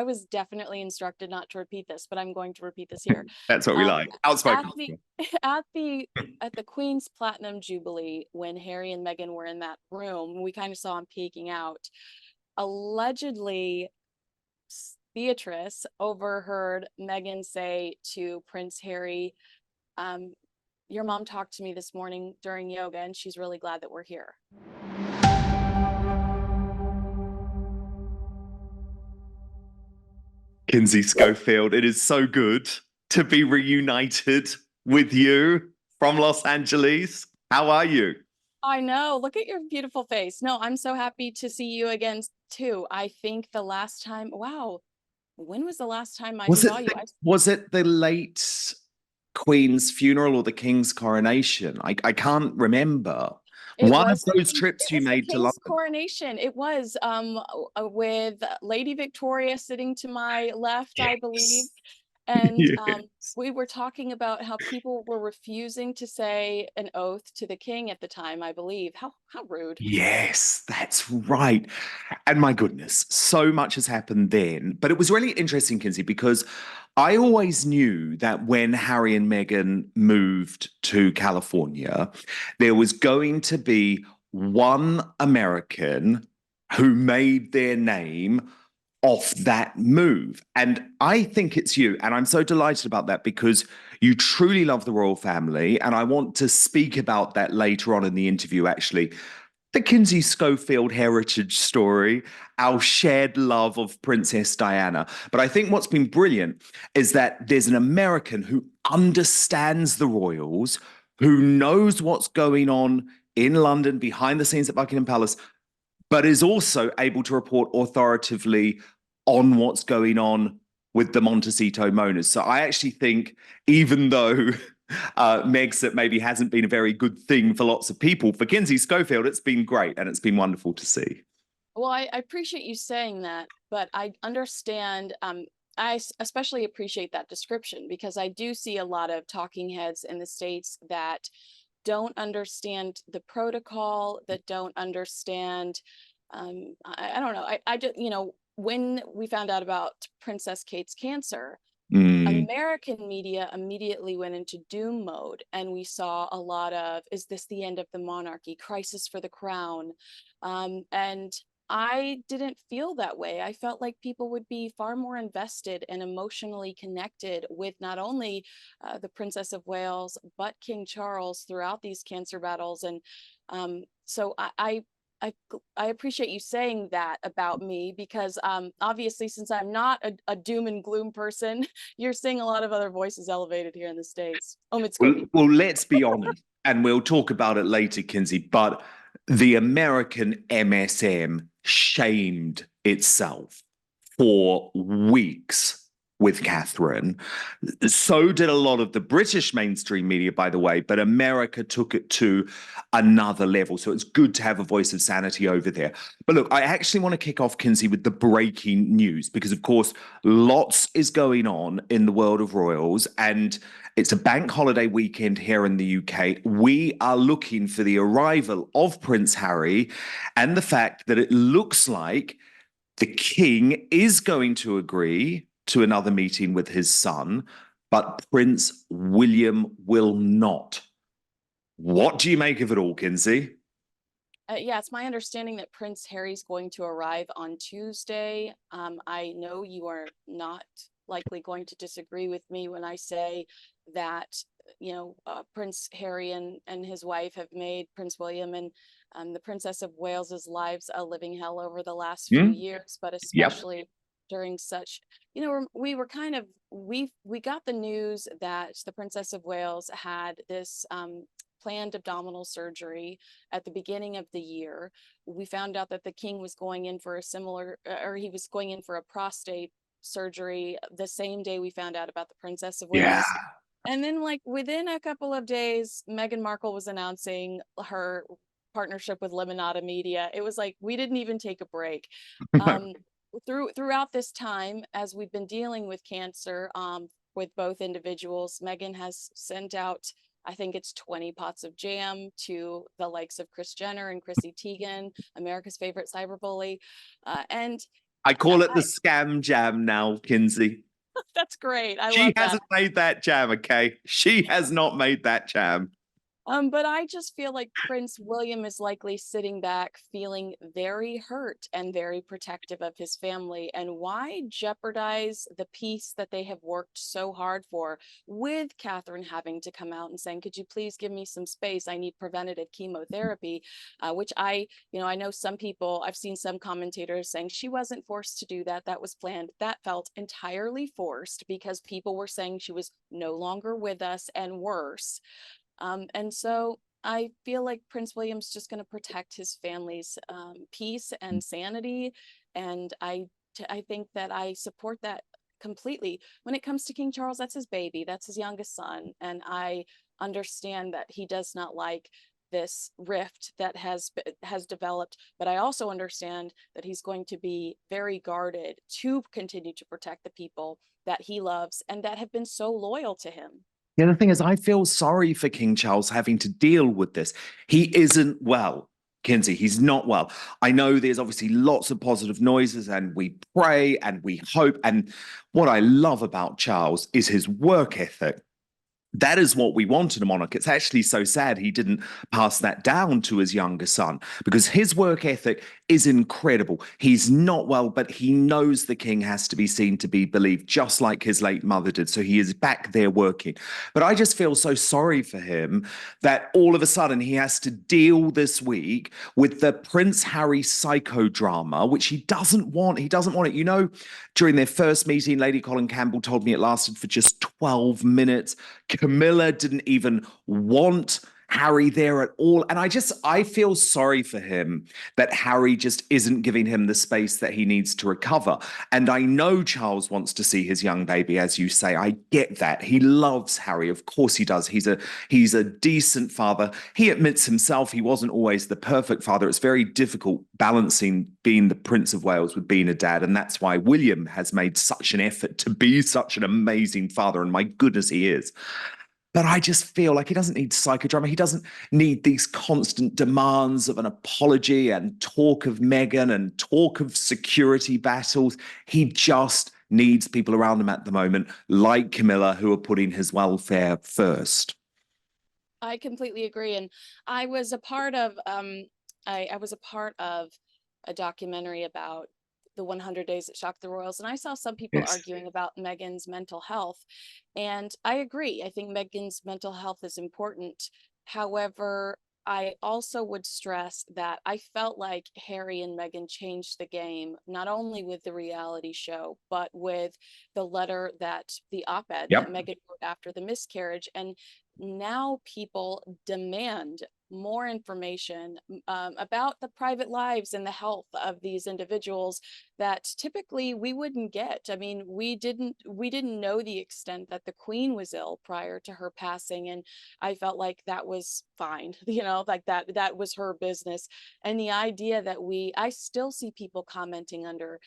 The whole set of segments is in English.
I was definitely instructed not to repeat this, but I'm going to repeat this here. That's what we like. At Outspoken. the at the Queen's Platinum Jubilee, when Harry and Meghan were in that room, we kind of saw him peeking out. Allegedly, Beatrice overheard Meghan say to Prince Harry, your mom talked to me this morning during yoga, and she's really glad that we're here. Kinsey Schofield, it is so good to be reunited with you from Los Angeles. How are you? I know. Look at your beautiful face. No, I'm so happy to see you again, too. I think the last time, wow, when was the last time I saw you? Was it the late Queen's funeral or the King's coronation? I can't remember. One of those trips you made to London. Coronation. It was with Lady Victoria sitting to my left, I believe. And we were talking about how people were refusing to say an oath to the king at the time, I believe. How rude. Yes, that's right. And my goodness, so much has happened then. But it was really interesting, Kinsey, because I always knew that when Harry and Meghan moved to California, there was going to be one American who made their name off that move. And I think it's you. And I'm so delighted about that because you truly love the royal family. And I want to speak about that later on in the interview, actually. The Kinsey Schofield heritage story, our shared love of Princess Diana. But I think what's been brilliant is that there's an American who understands the royals, who knows what's going on in London behind the scenes at Buckingham Palace, but is also able to report authoritatively on what's going on with the Montecito Monas. So I actually think, even though Megxit maybe hasn't been a very good thing for lots of people, for Kinsey Schofield, it's been great and it's been wonderful to see. Well, I appreciate you saying that, but I understand. I especially appreciate that description because I do see a lot of talking heads in the States that don't understand the protocol, that don't understand. I don't know. I just, when we found out about Princess Kate's cancer, American media immediately went into doom mode, and we saw a lot of, is this the end of the monarchy? Crisis for the crown. And I didn't feel that way. I felt like people would be far more invested and emotionally connected with not only the Princess of Wales, but King Charles throughout these cancer battles. And so I appreciate you saying that about me because obviously, since I'm not a doom and gloom person, you're seeing a lot of other voices elevated here in the States. Well, let's be honest, and we'll talk about it later, Kinsey, but the American MSM shamed itself for weeks with Catherine. So did a lot of the British mainstream media, by the way, but America took it to another level. So it's good to have a voice of sanity over there. But look, I actually want to kick off, Kinsey, with the breaking news, because of course, lots is going on in the world of royals, and it's a bank holiday weekend here in the UK. We are looking for the arrival of Prince Harry, and the fact that it looks like the king is going to agree to another meeting with his son, but Prince William will not. What do you make of it all, Kinsey? Yeah, it's my understanding that Prince Harry's going to arrive on Tuesday. I know you are not likely going to disagree with me when I say that, Prince Harry and his wife have made Prince William and the Princess of Wales's lives a living hell over the last few years, but especially during such, we were kind of, we got the news that the Princess of Wales had this planned abdominal surgery at the beginning of the year. We found out that the king was going in for he was going in for a prostate surgery the same day we found out about the Princess of Wales. And then, like, within a couple of days, Meghan Markle was announcing her partnership with Lemonada Media. It was like we didn't even take a break. Throughout this time, as we've been dealing with cancer with both individuals, Meghan has sent out, I think it's 20 pots of jam to the likes of Kris Jenner and Chrissy Teigen, America's favorite cyberbully. And I call it the scam jam now, Kinsey. That's great. I She love that. hasn't made that jam, okay? She has not made that jam. But I just feel like Prince William is likely sitting back feeling very hurt and very protective of his family. And why jeopardize the peace that they have worked so hard for, with Catherine having to come out and saying, could you please give me some space? I need preventative chemotherapy, which I know some people, I've seen some commentators saying she wasn't forced to do that. That was planned. That felt entirely forced because people were saying she was no longer with us and worse. And so I feel like Prince William's just going to protect his family's peace and sanity. And I think that I support that completely. When it comes to King Charles, that's his baby, that's his youngest son. And I understand that he does not like this rift that has developed, but I also understand that he's going to be very guarded to continue to protect the people that he loves and that have been so loyal to him. The other thing is, I feel sorry for King Charles having to deal with this. He isn't well, Kinsey. He's not well. I know there's obviously lots of positive noises, and we pray and we hope. And what I love about Charles is his work ethic. That is what we want in a monarch. It's actually so sad he didn't pass that down to his younger son, because his work ethic is incredible. He's not well, but he knows the king has to be seen to be believed, just like his late mother did. So he is back there working. But I just feel so sorry for him that all of a sudden he has to deal this week with the Prince Harry psychodrama, which he doesn't want. He doesn't want it. You know, during their first meeting, Lady Colin Campbell told me it lasted for just 12 minutes. Camilla didn't even want Harry there at all. And I feel sorry for him that Harry just isn't giving him the space that he needs to recover. And I know Charles wants to see his young baby, as you say. I get that. He loves Harry. Of course he does. He's a decent father. He admits himself he wasn't always the perfect father. It's very difficult balancing being the Prince of Wales with being a dad. And that's why William has made such an effort to be such an amazing father. And my goodness, he is. But I just feel like he doesn't need psychodrama. He doesn't need these constant demands of an apology and talk of Meghan and talk of security battles. He just needs people around him at the moment, like Camilla, who are putting his welfare first. I completely agree. And I was a part of I was a part of a documentary about the 100 days that shocked the royals, and I saw some people Yes. arguing about Meghan's mental health. And I agree. I think Meghan's mental health is important. However, I also would stress that I felt like Harry and Meghan changed the game, not only with the reality show, but with the op-ed that Yep. Meghan wrote after the miscarriage. And now people demand more information about the private lives and the health of these individuals that typically we wouldn't get. I mean, we didn't know the extent that the Queen was ill prior to her passing, and I felt like that was fine, like that was her business. And the idea that I still see people commenting under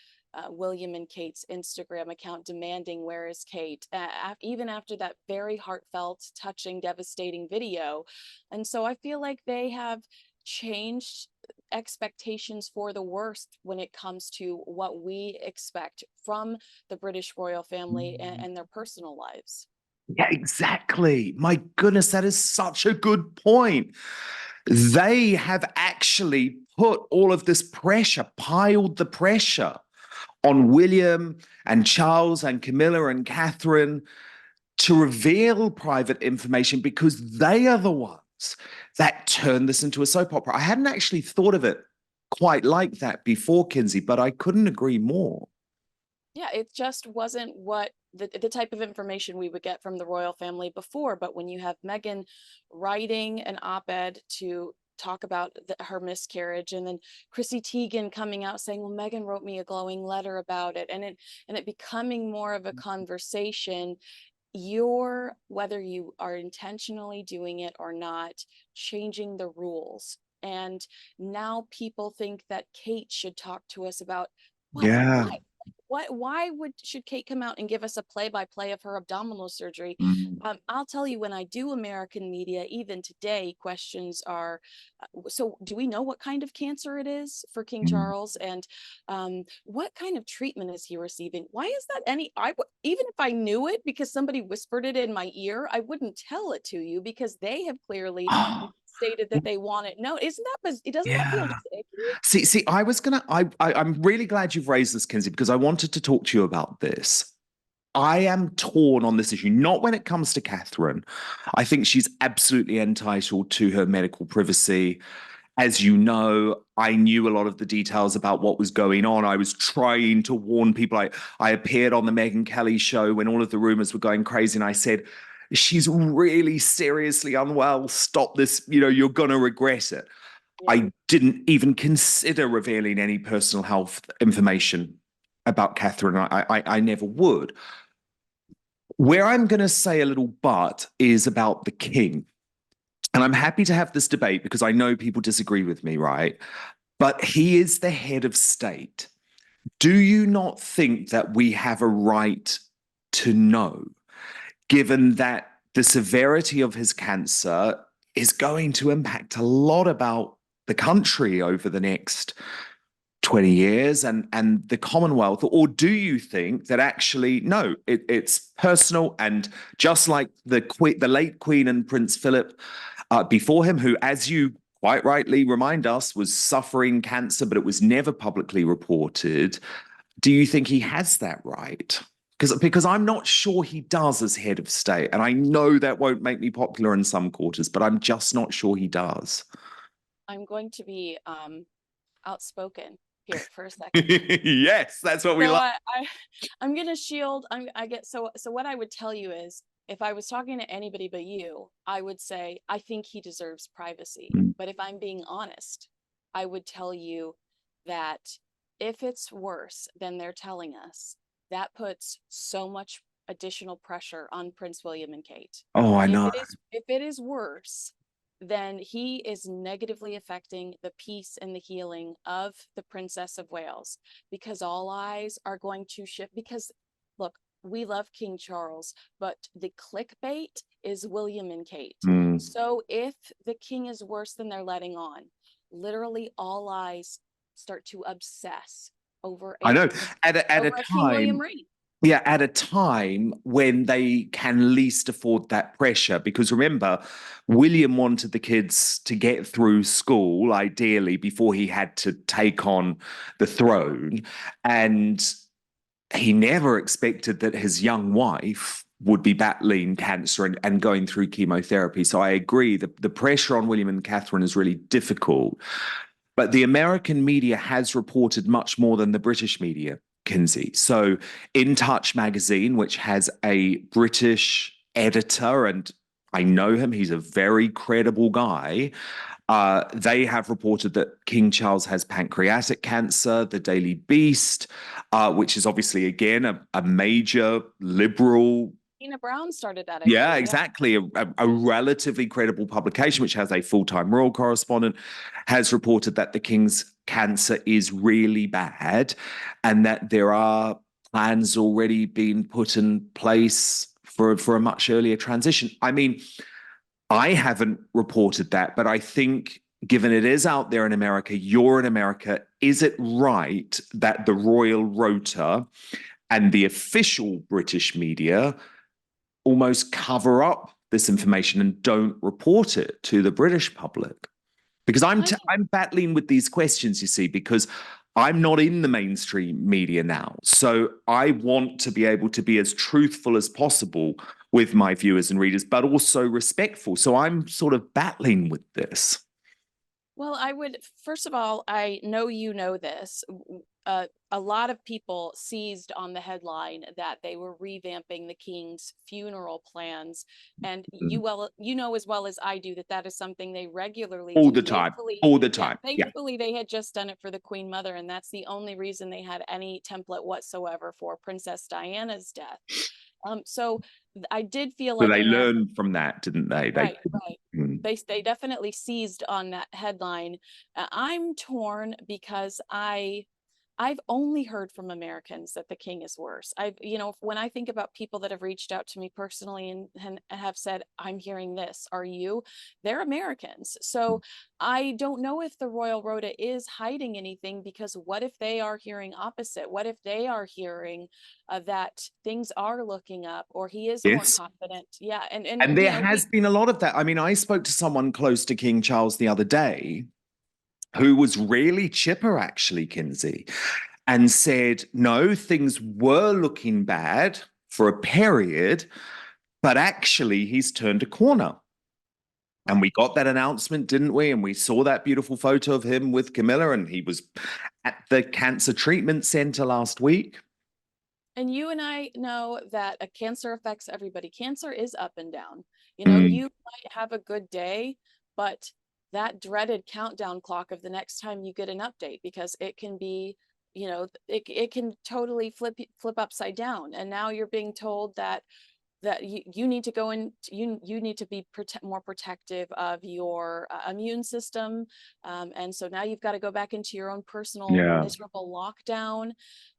William and Kate's Instagram account demanding where is Kate, even after that very heartfelt, touching, devastating video. And so I feel like they have changed expectations for the worst when it comes to what we expect from the British royal family and their personal lives. Yeah, exactly. My goodness, that is such a good point. They have actually put all of this pressure, piled the pressure on William and Charles and Camilla and Catherine to reveal private information, because they are the ones that turn this into a soap opera. I hadn't actually thought of it quite like that before, Kinsey, but I couldn't agree more. Yeah, it just wasn't what the type of information we would get from the royal family before. But when you have Meghan writing an op-ed to talk about her miscarriage, and then Chrissy Teigen coming out saying, well, Meghan wrote me a glowing letter about it, and it becoming more of a conversation, whether you are intentionally doing it or not, changing the rules. And now people think that Kate should talk to us about what, Yeah. why, why should Kate come out and give us a play-by-play of her abdominal surgery? I'll tell you, when I do American media, even today, questions are, so do we know what kind of cancer it is for King Charles? And what kind of treatment is he receiving? Why is that even if I knew it because somebody whispered it in my ear, I wouldn't tell it to you because they have clearly stated that they want it. No, isn't that, doesn't that feel Yeah. just icky? See, I'm really glad you've raised this, Kinsey, because I wanted to talk to you about this. I am torn on this issue, not when it comes to Catherine. I think she's absolutely entitled to her medical privacy. As you know, I knew a lot of the details about what was going on. I was trying to warn people. I appeared on the Meghan Kelly show when all of the rumors were going crazy, and I said, she's really seriously unwell. Stop this. You're going to regret it. Yeah. I didn't even consider revealing any personal health information about Catherine. I never would. Where I'm going to say a little but is about the king. And I'm happy to have this debate because I know people disagree with me, right? But he is the head of state. Do you not think that we have a right to know, given that the severity of his cancer is going to impact a lot about the country over the next 20 years and the Commonwealth? Or do you think that actually, no, it's personal, and just like the late Queen and Prince Philip before him, who, as you quite rightly remind us, was suffering cancer, but it was never publicly reported, do you think he has that right? Because I'm not sure he does as head of state. And I know that won't make me popular in some quarters, but I'm just not sure he does. I'm going to be outspoken here for a second. Yes, that's what we like. I'm gonna shield. So what I would tell you is, if I was talking to anybody but you, I would say I think he deserves privacy. But if I'm being honest, I would tell you that if it's worse than they're telling us, that puts so much additional pressure on Prince William and Kate. Oh, I know. If it is worse, then he is negatively affecting the peace and the healing of the Princess of Wales, because all eyes are going to shift. Because look, we love King Charles, but the clickbait is William and Kate. So if the king is worse than they're letting on, literally all eyes start to obsess over I know. At a King William time, reign. yeah, at a time when they can least afford that pressure. Because remember, William wanted the kids to get through school, ideally, before he had to take on the throne. And he never expected that his young wife would be battling cancer and going through chemotherapy. So I agree that the pressure on William and Catherine is really difficult. But the American media has reported much more than the British media, Kinsey. So In Touch magazine, which has a British editor, and I know him, he's a very credible guy. They have reported that King Charles has pancreatic cancer. The Daily Beast, which is obviously, again, a major liberal. Tina Brown started that. Yeah, exactly. A relatively credible publication, which has a full-time royal correspondent, has reported that the king's cancer is really bad and that there are plans already being put in place for a much earlier transition. I mean, I haven't reported that, but I think, given it is out there in America, you're in America, is it right that the royal rota and the official British media almost cover up this information and don't report it to the British public? Because I'm battling with these questions, you see, because I'm not in the mainstream media now. So I want to be able to be as truthful as possible with my viewers and readers, but also respectful. So I'm sort of battling with this. Well, first of all, I know you know this. A lot of people seized on the headline that they were revamping the king's funeral plans, and you know as well as I do that is something they regularly all do. All the time. Thankfully, they had just done it for the Queen Mother, and that's the only reason they had any template whatsoever for Princess Diana's death. So I did feel like they learned from that, didn't they? Right. They definitely seized on that headline. I'm torn because I I've only heard from Americans that the king is worse. When I think about people that have reached out to me personally and have said, I'm hearing this, are you? They're Americans. So I don't know if the Royal Rota is hiding anything, because what if they are hearing opposite? What if they are hearing that things are looking up, or he is more Yes. confident? Yeah. And there has been a lot of that. I mean, I spoke to someone close to King Charles the other day who was really chipper, actually, Kinsey, and said, no, things were looking bad for a period, but actually he's turned a corner. And we got that announcement, didn't we? And we saw that beautiful photo of him with Camilla, and he was at the cancer treatment center last week. And you and I know that a cancer affects everybody. Cancer is up and down. Mm. You might have a good day, but that dreaded countdown clock of the next time you get an update, because it can be, it can totally flip upside down. And now you're being told that you need to go in, you need to be more protective of your immune system, and so now you've got to go back into your own personal miserable lockdown.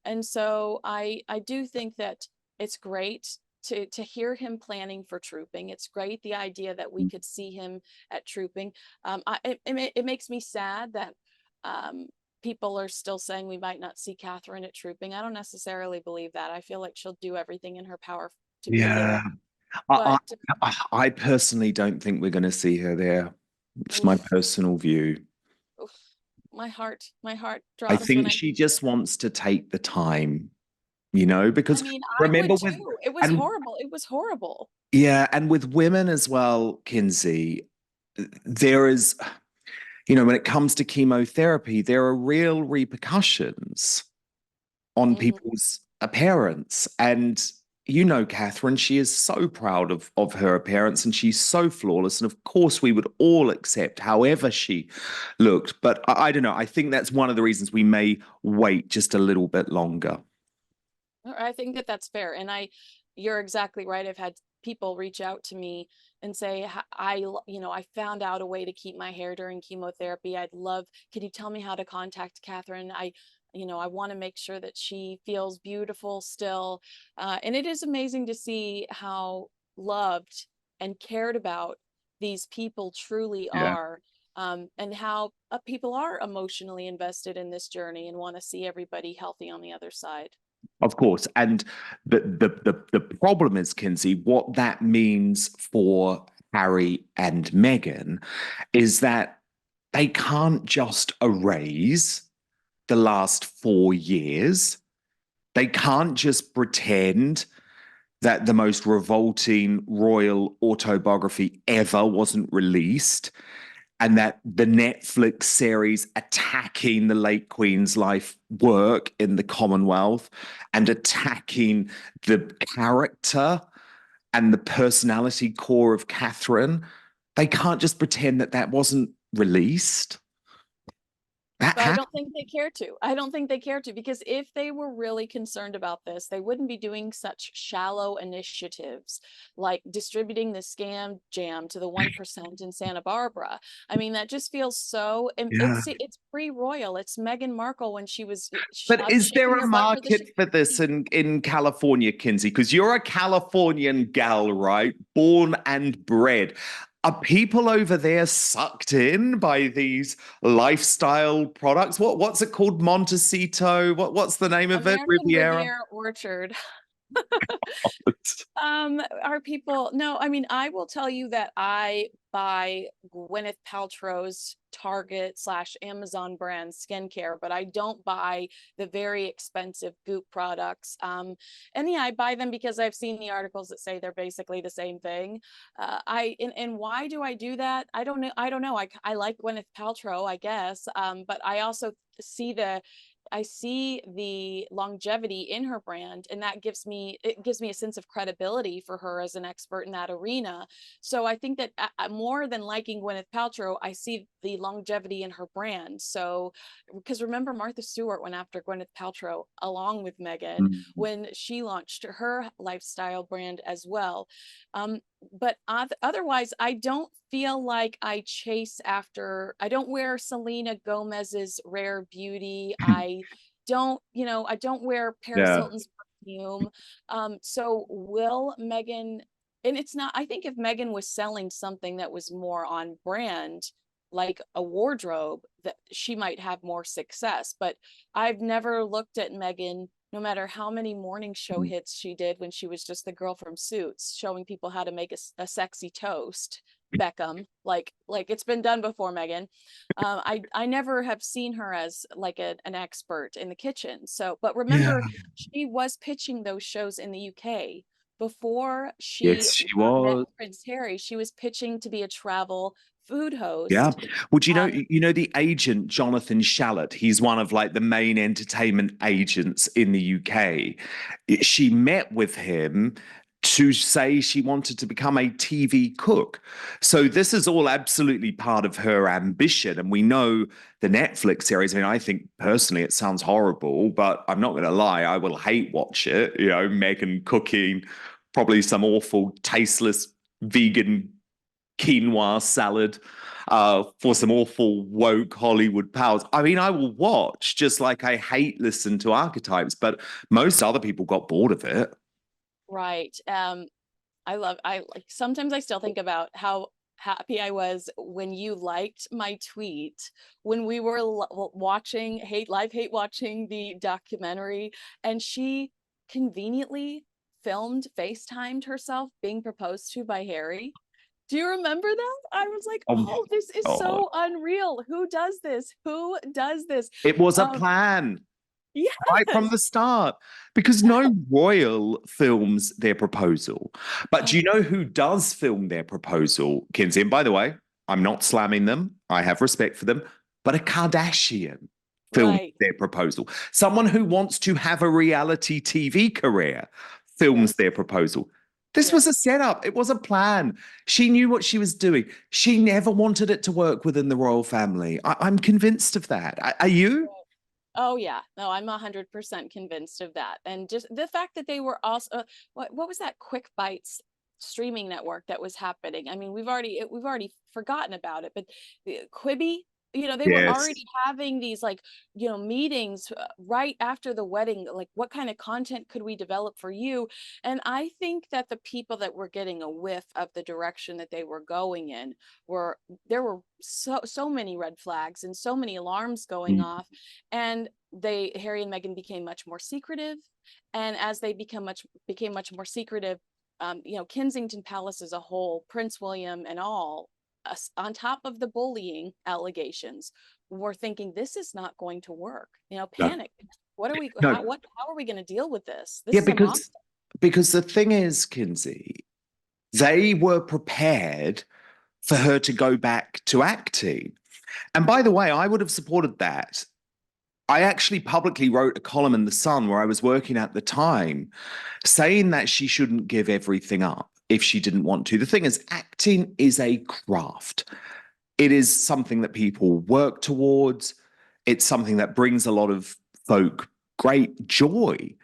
And so I do think that it's great to hear him planning for trooping. It's great, the idea that we could see him at trooping. It makes me sad that people are still saying we might not see Catherine at trooping. I don't necessarily believe that. I feel like she'll do everything in her power to be there. I, But I personally don't think we're going to see her there. It's my oof, personal view. oof, my heart I drops when think I she hear just that. wants to take the time, I because mean, I remember would with, too. It was and horrible. It was horrible. yeah, and with women as well, Kinsey, there is, when it comes to chemotherapy, there are real repercussions on Mhm. people's appearance. And Catherine, she is so proud of her appearance, and she's so flawless. And of course, we would all accept however she looked. But I don't know. I think that's one of the reasons we may wait just a little bit longer. I think that that's fair. And you're exactly right. I've had people reach out to me and say, I found out a way to keep my hair during chemotherapy. Could you tell me how to contact Catherine? I want to make sure that she feels beautiful still. And it is amazing to see how loved and cared about these people truly Yeah. are. And how people are emotionally invested in this journey and want to see everybody healthy on the other side. Of course. And the problem is, Kinsey, what that means for Harry and Meghan is that they can't just erase the last 4 years. They can't just pretend that the most revolting royal autobiography ever wasn't released, and that the Netflix series attacking the late Queen's life work in the Commonwealth and attacking the character and the personality core of Catherine, they can't just pretend that that wasn't released. That But I happened. don't think they care to. I don't think they care to, because if they were really concerned about this, they wouldn't be doing such shallow initiatives like distributing the scam jam to the 1% in Santa Barbara. I mean, that just feels so, Yeah. it's pre-royal. It's Meghan Markle when she was But is shaking there a her butt for the market for this in California, Kinsey? Because you're a Californian gal, right? Born and bred. Are people over there sucked in by these lifestyle products? What's it called? Montecito? What's the name of it? American Riviera? Riviera Orchard. Are people, no, I mean, I will tell you that I buy Gwyneth Paltrow's Target / Amazon brand skincare, but I don't buy the very expensive Goop products. And yeah, I buy them because I've seen the articles that say they're basically the same thing. And why do I do that? I don't know. I like Gwyneth Paltrow, I guess. But I also see the longevity in her brand, and that gives me a sense of credibility for her as an expert in that arena. So I think that more than liking Gwyneth Paltrow, I see the longevity in her brand. So, because remember, Martha Stewart went after Gwyneth Paltrow along with Meghan Mm. when she launched her lifestyle brand as well. But otherwise, I don't feel like I don't wear Selena Gomez's Rare Beauty. don't, you know, I don't wear Paris Yeah. Hilton's perfume. So will Meghan, and it's not, I think if Meghan was selling something that was more on brand, like a wardrobe, that she might have more success. But I've never looked at Meghan, no matter how many morning show hits she did when she was just the girl from Suits, showing people how to make a sexy toast. Beckham, like it's been done before, Meghan. I never have seen her as like an expert in the kitchen. So, but Yeah. remember, she was pitching those shows in the UK before she Yes, she met was. Prince Harry. She was pitching to be a travel food Yeah. host. Would you know, Um, the agent Jonathan Shallett, he's one of like the main entertainment agents in the UK. She met with him to say she wanted to become a TV cook. So this is all absolutely part of her ambition. And we know the Netflix series. I mean, I think personally it sounds horrible, but I'm not going to lie, I will hate watch it. You know, Meghan cooking, probably some awful, tasteless vegan quinoa salad for some awful woke Hollywood pals. I mean, I will watch just like I hate listen to archetypes, but most other people got bored of it. right. I like, sometimes I still think about how happy I was when you liked my tweet when we were watching hate watching the documentary, and she conveniently filmed FaceTimed herself being proposed to by Harry. Do you remember that? I was like, Oh my oh, this is God. so unreal. Who does this? Who does this? It was a Um, plan right from yes. the start because no royal films their proposal. But do you Oh, know who does film their proposal, Kinsey? And by the way, I'm not slamming them. I have respect for them. But a Kardashian filmed right. their proposal. Someone who wants to have a reality TV career films Yes. their proposal. This was a Yes. setup. It was a plan. She knew what she was doing. She never wanted it to work within the royal family. I'm convinced of that. Are you? Oh yeah, no, I'm 100% convinced of that. And just the fact that they were also what was that Quick Bites streaming network that was happening? I mean, we've already forgotten about it, but Quibi, you know, they were Yes. already having these like, you know, meetings right after the wedding, like what kind of content could we develop for you? And I think that the people that were getting a whiff of the direction that they were going in were, there were so many red flags and so many alarms going Mm. off, and Harry and Meghan became much more secretive, and as they became much more secretive, you know, Kensington Palace as a whole, Prince William and all, on top of the bullying allegations, were thinking this is not going to work. You know, No, panic. What are we? no. How are we going to deal with this? This Yeah, is a monster. because the thing is, Kinsey, they were prepared for her to go back to acting. And by the way, I would have supported that. I actually publicly wrote a column in The Sun where I was working at the time saying that she shouldn't give everything up if she didn't want to. The thing is, acting is a craft. It is something that people work towards. It's something that brings a lot of folk great joy.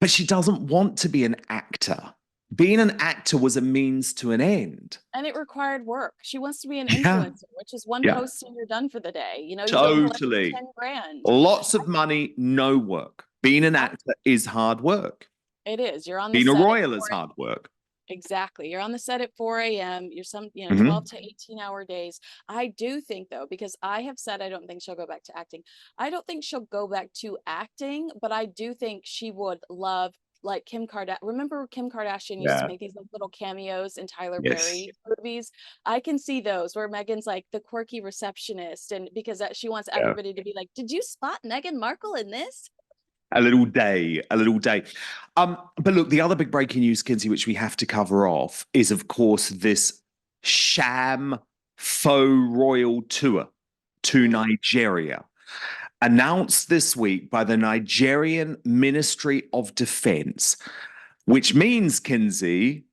But she doesn't want to be an actor. Being an actor was a means to an end. And it required work. She wants to be an Yeah, influencer, which is one yeah, post and you're done for the day. You know, you go collect totally. 10 grand. Lots of money, no work. Being an actor is hard work. It is. You're on the Being a set at royal is 4. hard work. Exactly. You're on the set at 4 a.m. You're some, you know, 12 Mhm. to 18-hour days. I do think though, because I have said I don't think she'll go back to acting. I don't think she'll go back to acting, but I do think she would love, like Kim Kardashian. Remember Kim Kardashian used to Yeah. make these like little cameos in Tyler Yes. Perry movies? I can see those where Meghan's like the quirky receptionist, and because she wants Yeah. everybody to be like, "Did you spot Meghan Markle in this?" A little day, a little day. But look, the other big breaking news, Kinsey, which we have to cover off, is of course this sham faux royal tour to Nigeria, announced this week by the Nigerian Ministry of Defense, which means, Kinsey,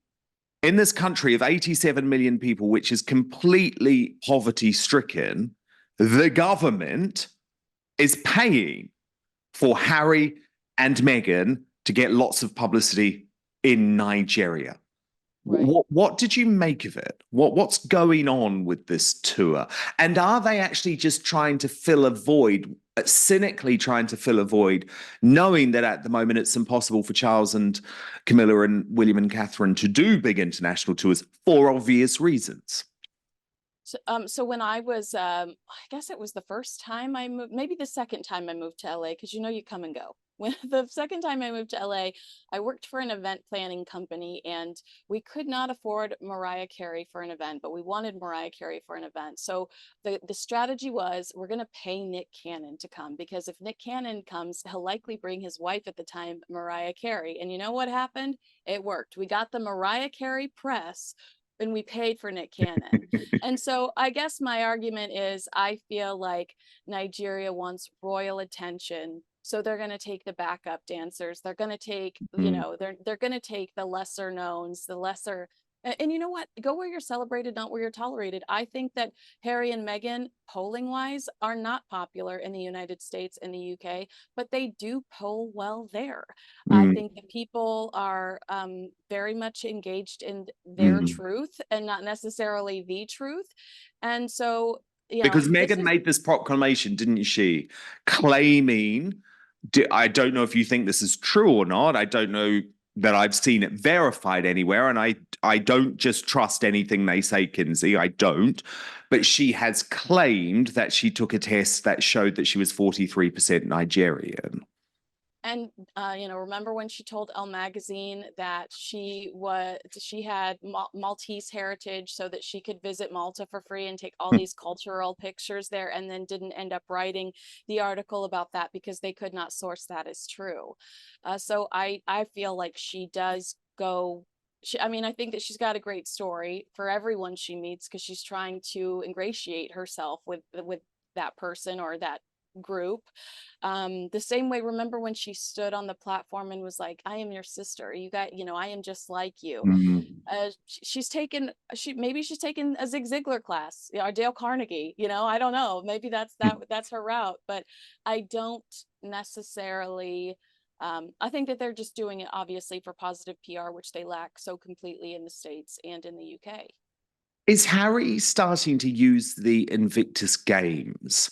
in this country of 87 million people, which is completely poverty stricken, the government is paying for Harry and Meghan to get lots of publicity in Nigeria. Right. What did you make of it? What's going on with this tour? And are they actually just trying to fill a void, cynically trying to fill a void, knowing that at the moment it's impossible for Charles and Camilla and William and Catherine to do big international tours for obvious reasons. So when I was, I guess it was the first time I moved, maybe the second time I moved to LA, because you know you come and go. When the second time I moved to LA, I worked for an event planning company, and we could not afford Mariah Carey for an event, but we wanted Mariah Carey for an event. So the strategy was, we're going to pay Nick Cannon to come, because if Nick Cannon comes, he'll likely bring his wife at the time, Mariah Carey. And you know what happened? It worked. We got the Mariah Carey press, and we paid for Nick Cannon. And so I guess my argument is, I feel like Nigeria wants royal attention. So they're going to take the backup dancers. They're going to take, you know, they're going to take the lesser knowns, the lesser. And you know what? Go where you're celebrated, not where you're tolerated. I think that Harry and Meghan, polling wise, are not popular in the United States and the UK, but they do poll well there. I think that people are very much engaged in their truth and not necessarily the truth. And so, you know, because Meghan made this proclamation, didn't she? Claiming, I don't know if you think this is true or not. I don't know that I've seen it verified anywhere. And I don't just trust anything they say, Kinsey. I don't. But she has claimed that she took a test that showed that she was 43% Nigerian. And you know, remember when she told Elle magazine that she had Maltese heritage, so that she could visit Malta for free and take all these cultural pictures there, and then didn't end up writing the article about that because they could not source that as true. So I feel like she does go. I mean, I think that she's got a great story for everyone she meets, because she's trying to ingratiate herself with that person or that group. The same way, remember when she stood on the platform and was like, I am your sister, you got, you know, I am just like you. She's taken a Zig Ziglar class, or Dale Carnegie, you know, I don't know, maybe that's her route, but I don't necessarily I think that they're just doing it obviously for positive PR, which they lack so completely in the States and in the UK. Is Harry starting to use the Invictus Games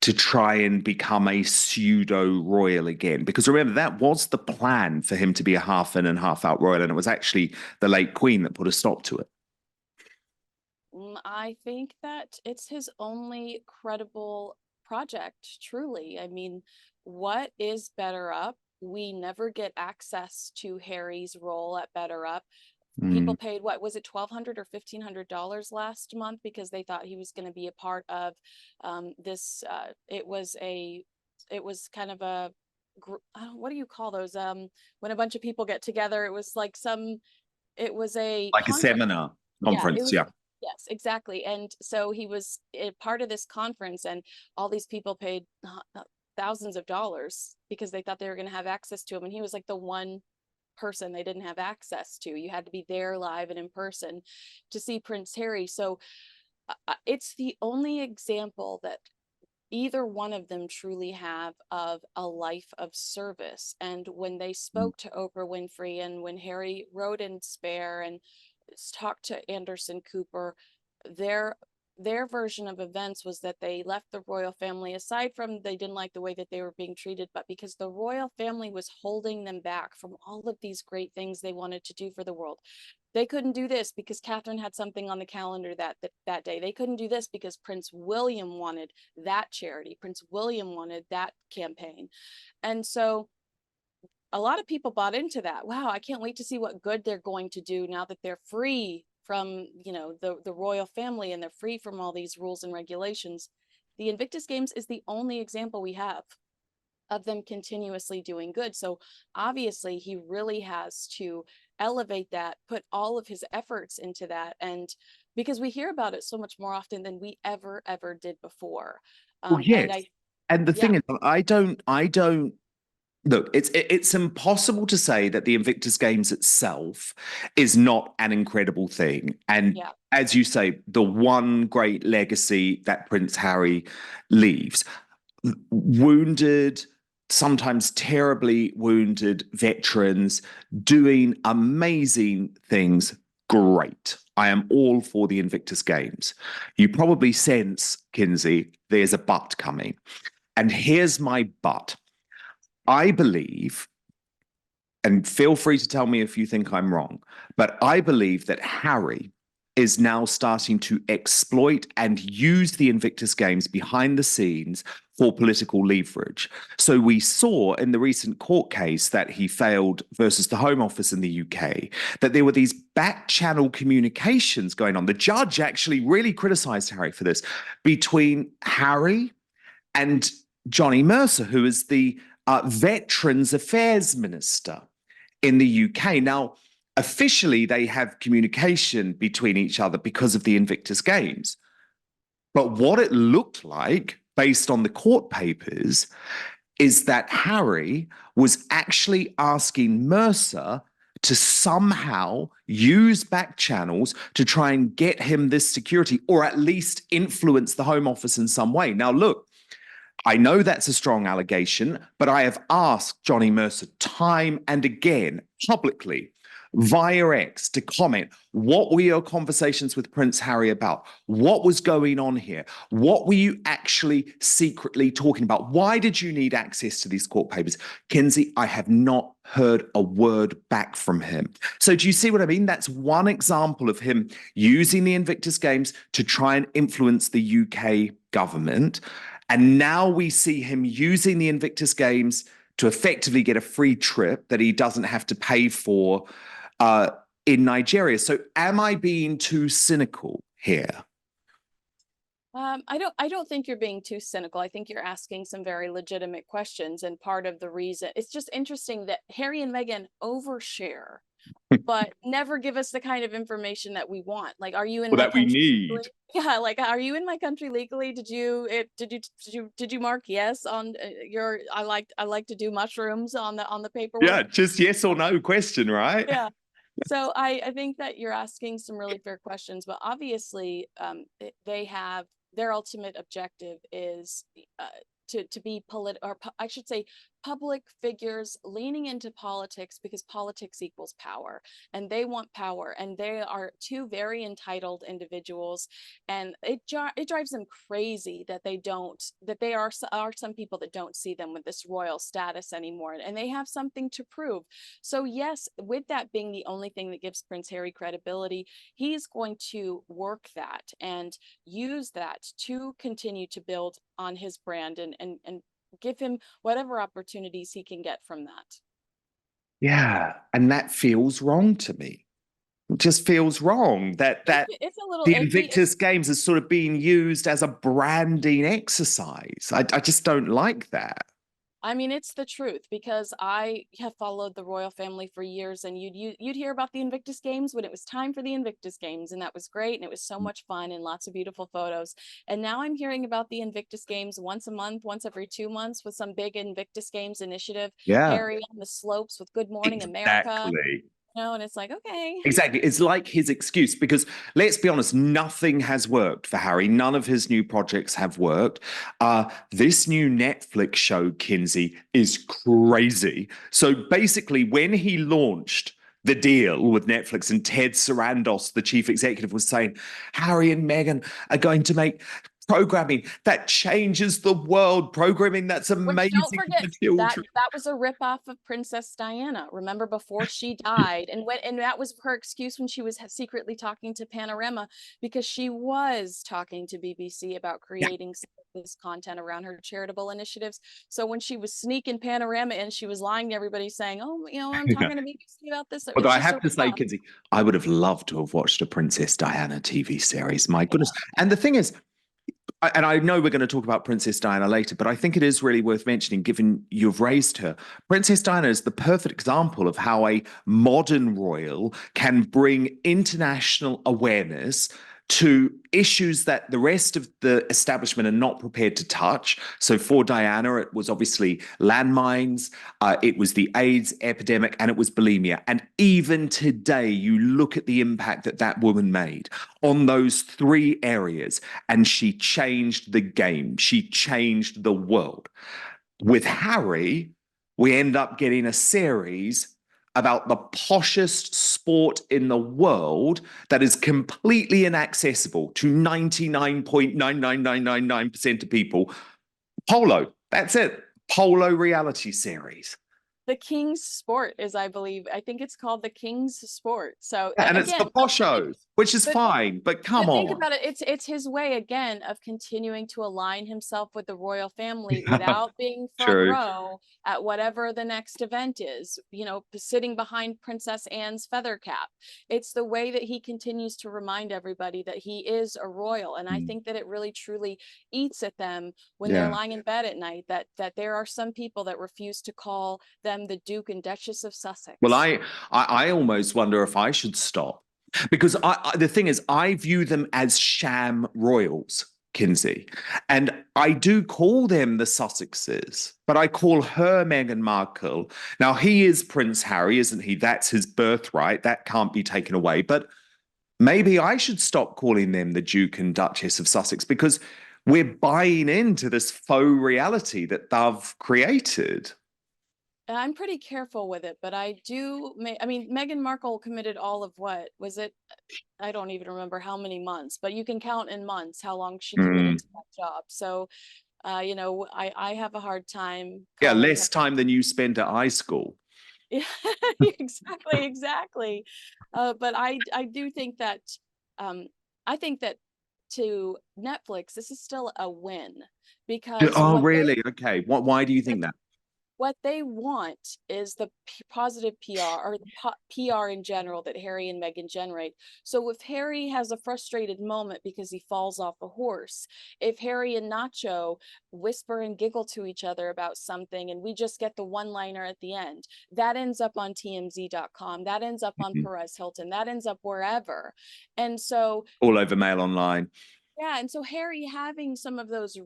to try and become a pseudo royal again? Because remember, that was the plan for him to be a half in and half out royal, and it was actually the late Queen that put a stop to it. I think that it's his only credible project, truly. I mean, what is Better Up? We never get access to Harry's role at Better Up. People paid, what was it, $1,200 or $1,500 last month, because they thought he was going to be a part of this. It was kind of a what do you call those? When a bunch of people get together, it was like it was a like a seminar conference, yeah. Yes, exactly. And so he was a part of this conference, and all these people paid thousands of dollars because they thought they were going to have access to him. And he was like the one person they didn't have access to. You had to be there live and in person to see Prince Harry. So it's the only example that either one of them truly have of a life of service. And when they spoke to Oprah Winfrey, and when Harry wrote in Spare and talked to Anderson Cooper, their version of events was that they left the royal family, aside from they didn't like the way that they were being treated, but because the royal family was holding them back from all of these great things they wanted to do for the world. They couldn't do this because Catherine had something on the calendar that day. They couldn't do this because Prince William wanted that charity. Prince William wanted that campaign. And so a lot of people bought into that. Wow, I can't wait to see what good they're going to do now that they're free from, you know, the royal family, and they're free from all these rules and regulations. The Invictus Games is the only example we have of them continuously doing good. So obviously he really has to elevate that, put all of his efforts into that, and because we hear about it so much more often than we ever did before. Well, yes. And the thing is, I don't look, it's impossible to say that the Invictus Games itself is not an incredible thing. And as you say, the one great legacy that Prince Harry leaves, wounded, sometimes terribly wounded veterans doing amazing things. Great. I am all for the Invictus Games. You probably sense, Kinsey, there's a but coming. And here's my but. I believe, and feel free to tell me if you think I'm wrong, but I believe that Harry is now starting to exploit and use the Invictus Games behind the scenes for political leverage. So we saw in the recent court case that he failed versus the Home Office in the UK, that there were these back channel communications going on. The judge actually really criticized Harry for this, between Harry and Johnny Mercer, who is the Veterans Affairs Minister in the UK. Now, officially, they have communication between each other because of the Invictus Games. But what it looked like, based on the court papers, is that Harry was actually asking Mercer to somehow use back channels to try and get him this security, or at least influence the Home Office in some way. Now, look, I know that's a strong allegation, but I have asked Johnny Mercer time and again, publicly, via X, to comment. What were your conversations with Prince Harry about? What was going on here? What were you actually secretly talking about? Why did you need access to these court papers? Kinsey, I have not heard a word back from him. So do you see what I mean? That's one example of him using the Invictus Games to try and influence the UK government. And now we see him using the Invictus Games to effectively get a free trip that he doesn't have to pay for in Nigeria. So am I being too cynical here? I don't think you're being too cynical. I think you're asking some very legitimate questions. And part of the reason, it's just interesting that Harry and Meghan overshare, but never give us the kind of information that we want. Like, are you in my That we country need. legally? Yeah, like, are you in my country legally? Did you mark yes on your I like to do mushrooms on the paperwork? Yeah, just yes or no question, right? Yeah. So I think that you're asking some really fair questions, but obviously they have their ultimate objective is to be I should say public figures leaning into politics, because politics equals power, and they want power, and they are two very entitled individuals, and it drives them crazy that they are some people that don't see them with this royal status anymore, and they have something to prove. So yes, with that being the only thing that gives Prince Harry credibility, he's going to work that and use that to continue to build on his brand and give him whatever opportunities he can get from that. Yeah, and that feels wrong to me. It just feels wrong that It's a little the icky. Invictus Games is sort of being used as a branding exercise. I just don't like that. I mean, it's the truth, because I have followed the royal family for years, and you'd hear about the Invictus Games when it was time for the Invictus Games, and that was great, and it was so much fun and lots of beautiful photos. And now I'm hearing about the Invictus Games once a month, once every 2 months, with some big Invictus Games initiative. Yeah, Harry on the slopes with Good Morning America, exactly. and it's like, okay. Exactly. It's like his excuse, because let's be honest, nothing has worked for Harry. None of his new projects have worked. This new Netflix show, Kinsey, is crazy. So basically, when he launched the deal with Netflix, and Ted Sarandos, the chief executive, was saying, Harry and Meghan are going to make programming that changes the world, programming that's amazing. Which, don't forget, for children. that was a ripoff of Princess Diana. Remember, before she died, and that was her excuse when she was secretly talking to Panorama, because she was talking to BBC about creating this content around her charitable initiatives. So when she was sneaking Panorama in, she was lying to everybody, saying, "Oh, I'm talking to BBC about this." Although It's I just have to say, Kinsey, I would have loved to have watched a Princess Diana TV series. My goodness. And the thing is, and I know we're going to talk about Princess Diana later, but I think it is really worth mentioning, given you've raised her. Princess Diana is the perfect example of how a modern royal can bring international awareness to issues that the rest of the establishment are not prepared to touch. So for Diana, it was obviously landmines, it was the AIDS epidemic, and it was bulimia. And even today, you look at the impact that that woman made on those three areas, and she changed the game. She changed the world. With Harry, we end up getting a series about the poshest sport in the world that is completely inaccessible to 99.99999% of people. Polo. That's it. Polo reality series. The King's Sport is, I think it's called the King's Sport. So And it's the again, poshos, which is but fine, but come think on. about it, it's his way again of continuing to align himself with the royal family without being front True. row at whatever the next event is, sitting behind Princess Anne's feather cap. It's the way that he continues to remind everybody that he is a royal. And I think that it really truly eats at them when they're Yeah. lying in bed at night, that there are some people that refuse to call them the Duke and Duchess of Sussex. Well, I almost wonder if I should stop because the thing is, I view them as sham royals, Kinsey, and I do call them the Sussexes, but I call her Meghan Markle. Now, he is Prince Harry, isn't he? That's his birthright. That can't be taken away. But maybe I should stop calling them the Duke and Duchess of Sussex because we're buying into this faux reality that they've created. I'm pretty careful with it, but I mean, Meghan Markle committed all of what was it? I don't even remember how many months, but you can count in months how long she committed to that job. So, I have a hard time Yeah, calling her. less time than you spent at high school. Yeah, exactly. But I do think that I think that to Netflix, this is still a win because Oh, really? Okay. Why do you think that? what they want is the positive PR or the PR in general that Harry and Meghan generate. So if Harry has a frustrated moment because he falls off a horse, if Harry and Nacho whisper and giggle to each other about something and we just get the one-liner at the end, that ends up on TMZ.com, that ends up on Perez Hilton, that ends up wherever. And so All over Mail Online. yeah, and so Harry having some of those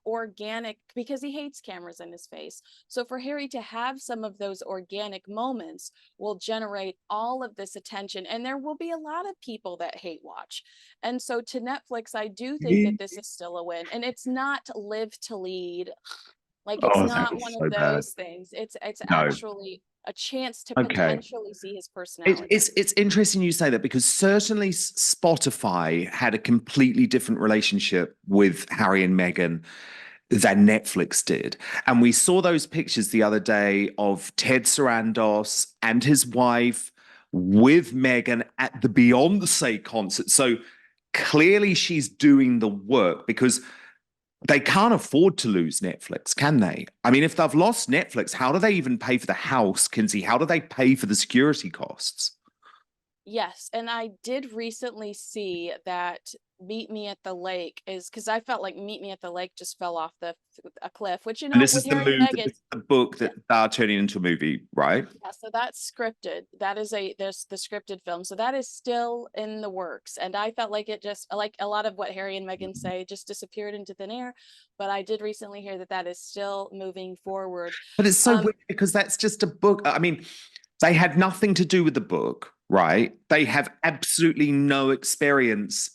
organic, because he hates cameras in his face. So for Harry to have some of those organic moments will generate all of this attention. And there will be a lot of people that hate watch. And so to Netflix, I do think that this is still a win. And it's not Live to Lead. Like it's Oh, that not was one so of bad. those things. It's No. actually a chance to Okay. potentially see his It, personality. it's interesting you say that because certainly Spotify had a completely different relationship with Harry and Meghan than Netflix did. And we saw those pictures the other day of Ted Sarandos and his wife with Meghan at the Beyonce concert. So clearly she's doing the work because they can't afford to lose Netflix, can they? I mean, if they've lost Netflix, how do they even pay for the house, Kinsey? How do they pay for the security costs? Yes, and I did recently see that Meet Me at the Lake is because I felt like Meet Me at the Lake just fell off a cliff, which And this with is the Harry and movie, Meghan, this is the book yeah, that are turning into a movie, right? yeah, so that's scripted. That is there's the scripted film. So that is still in the works. And I felt like it just like a lot of what Harry and Meghan say just disappeared into thin air. But I did recently hear that that is still moving forward. But it's so weird because that's just a book. I mean, they had nothing to do with the book, right? They have absolutely no experience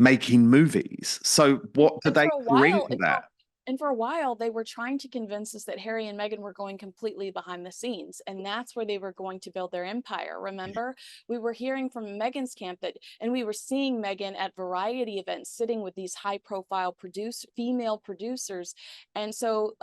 making movies. So what do and they for a bring while, to that? and for a while, they were trying to convince us that Harry and Meghan were going completely behind the scenes, and that's where they were going to build their empire. Remember, we were hearing from Meghan's camp that, and we were seeing Meghan at variety events, sitting with these high-profile female producers, and so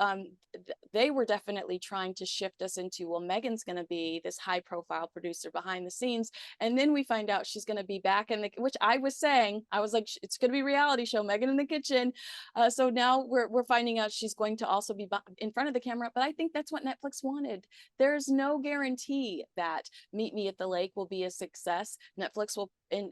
they were definitely trying to shift us into, well, Meghan's going to be this high-profile producer behind the scenes, and then we find out she's going to be back in the, which I was saying, I was like, it's going to be reality show, Meghan in the kitchen. So now we're finding out she's going to also be in front of the camera, but I think that's what Netflix wanted. There's no guarantee that Meet Me at the Lake will be a success. Netflix will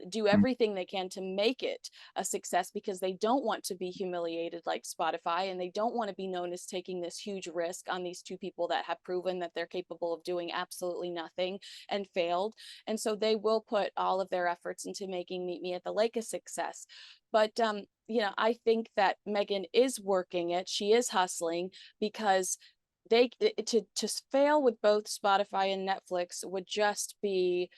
do everything they can to make it a success because they don't want to be humiliated like Spotify, and they don't want to be known as taking this huge risk on these two people that have proven that they're capable of doing absolutely nothing and failed. And so they will put all of their efforts into making Meet Me at the Lake a success. But I think that Meghan is working it. She is hustling because to fail with both Spotify and Netflix would just be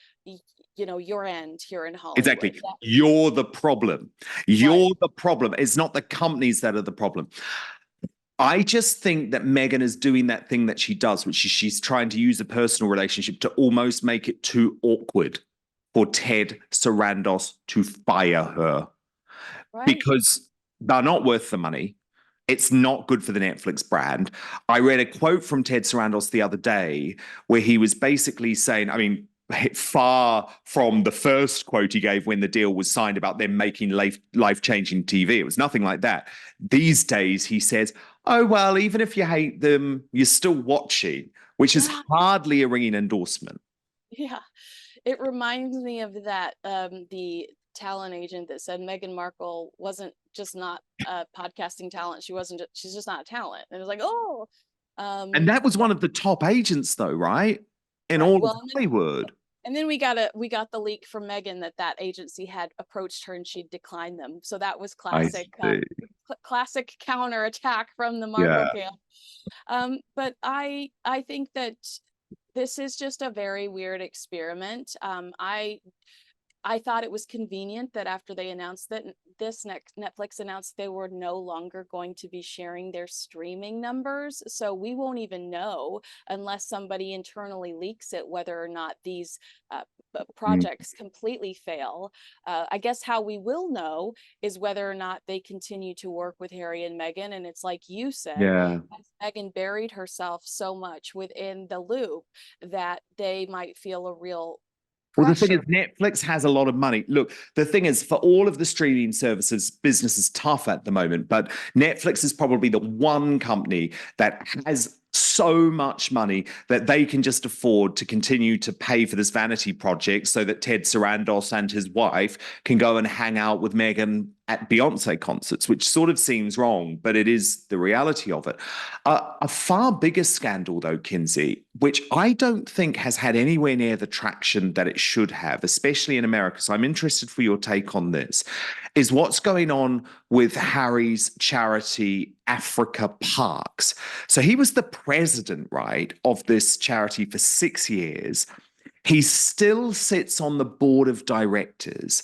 your end here in Hollywood. Exactly. You're the problem. Right. You're the problem. It's not the companies that are the problem. I just think that Meghan is doing that thing that she does, which is she's trying to use a personal relationship to almost make it too awkward for Ted Sarandos to fire her Right. because they're not worth the money. It's not good for the Netflix brand. I read a quote from Ted Sarandos the other day where he was basically saying, I mean, far from the first quote he gave when the deal was signed about them making life-changing TV. It was nothing like that. These days, he says, oh, well, even if you hate them, you're still watching, which is Yeah, hardly a ringing endorsement. yeah. It reminds me of that the talent agent that said Meghan Markle wasn't just not a podcasting talent. She's just not a talent. And it was like, oh, And that was yeah, one of the top agents, though, right? In right. all of Well, Hollywood. and then we got the leak from Meghan that agency had approached her and she declined them. So that was I classic, see. classic counterattack from the Markle Yeah. camp. But I think that this is just a very weird experiment. I thought it was convenient that after they announced that this next Netflix announced they were no longer going to be sharing their streaming numbers. So we won't even know unless somebody internally leaks it whether or not these Mm. projects completely fail. I guess how we will know is whether or not they continue to work with Harry and Meghan. And it's like you said, Yeah. Meghan buried herself so much within the loop that they might feel a real Well, the thing is, pressure. Netflix has a lot of money. Look, the thing is, for all of the streaming services, business is tough at the moment, but Netflix is probably the one company that has so much money that they can just afford to continue to pay for this vanity project so that Ted Sarandos and his wife can go and hang out with Meghan at Beyonce concerts, which sort of seems wrong, but it is the reality of it. A far bigger scandal, though, Kinsey, which I don't think has had anywhere near the traction that it should have, especially in America. So I'm interested for your take on this, is what's going on with Harry's charity, Africa Parks. So he was the president, right, of this charity for 6 years. He still sits on the board of directors.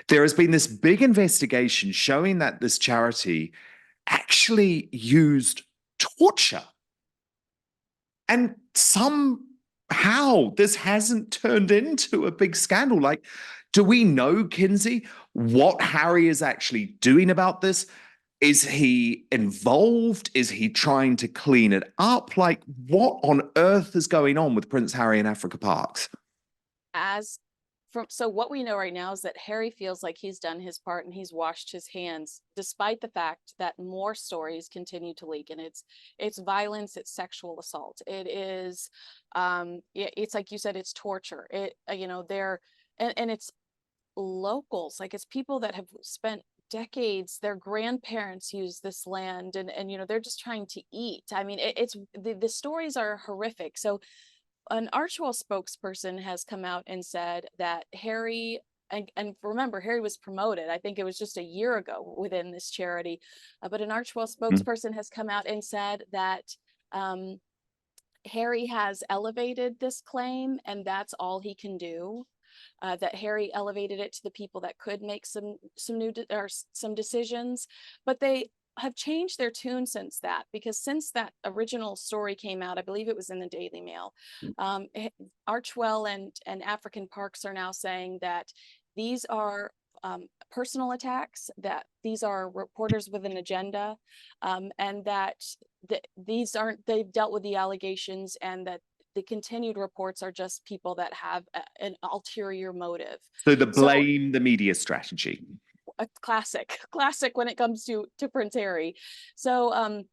There has been this big investigation showing that this charity actually used torture. And somehow this hasn't turned into a big scandal. Like, do we know, Kinsey, what Harry is actually doing about this? Is he involved? Is he trying to clean it up? Like, what on earth is going on with Prince Harry and Africa Parks? As so what we know right now is that Harry feels like he's done his part and he's washed his hands, despite the fact that more stories continue to leak. And it's violence, it's sexual assault, it is it's like you said, it's torture. They're and it's locals, like it's people that have spent decades, their grandparents use this land, and they're just trying to eat. I mean, it's the stories are horrific. So an Archewell spokesperson has come out and said that Harry, and remember, Harry was promoted, I think it was just a year ago within this charity, but an Archewell spokesperson has come out and said that Harry has elevated this claim and that's all he can do. That Harry elevated it to the people that could make some decisions, but they have changed their tune since that, because since that original story came out, I believe it was in the Daily Mail, Archewell and African Parks are now saying that these are personal attacks, that these are reporters with an agenda, and that they've dealt with the allegations, and that the continued reports are just people that have an ulterior motive. So the So blame the media strategy. a classic when it comes to Prince Harry. So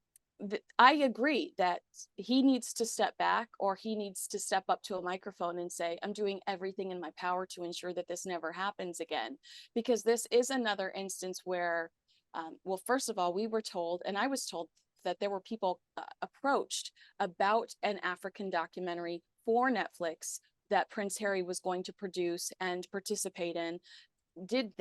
I agree that he needs to step back, or he needs to step up to a microphone and say, I'm doing everything in my power to ensure that this never happens again, because this is another instance where well, first of all, we were told, and I was told, that there were people approached about an African documentary for Netflix that Prince Harry was going to produce and participate in. Did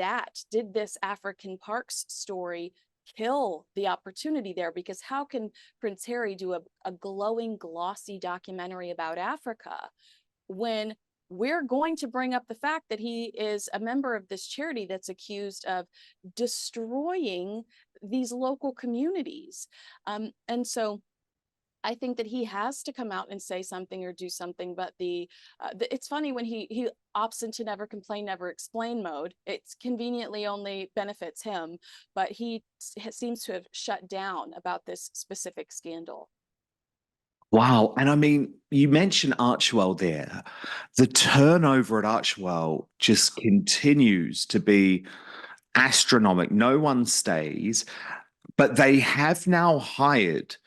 this African Parks story kill the opportunity there? Because how can Prince Harry do a glowing, glossy documentary about Africa when we're going to bring up the fact that he is a member of this charity that's accused of destroying these local communities? And so I think that he has to come out and say something or do something. But it's funny when he opts into never complain, never explain mode. It's conveniently only benefits him, but he seems to have shut down about this specific scandal. Wow. And I mean, you mentioned Archewell there. The turnover at Archewell just continues to be astronomical. No one stays, but they have now hired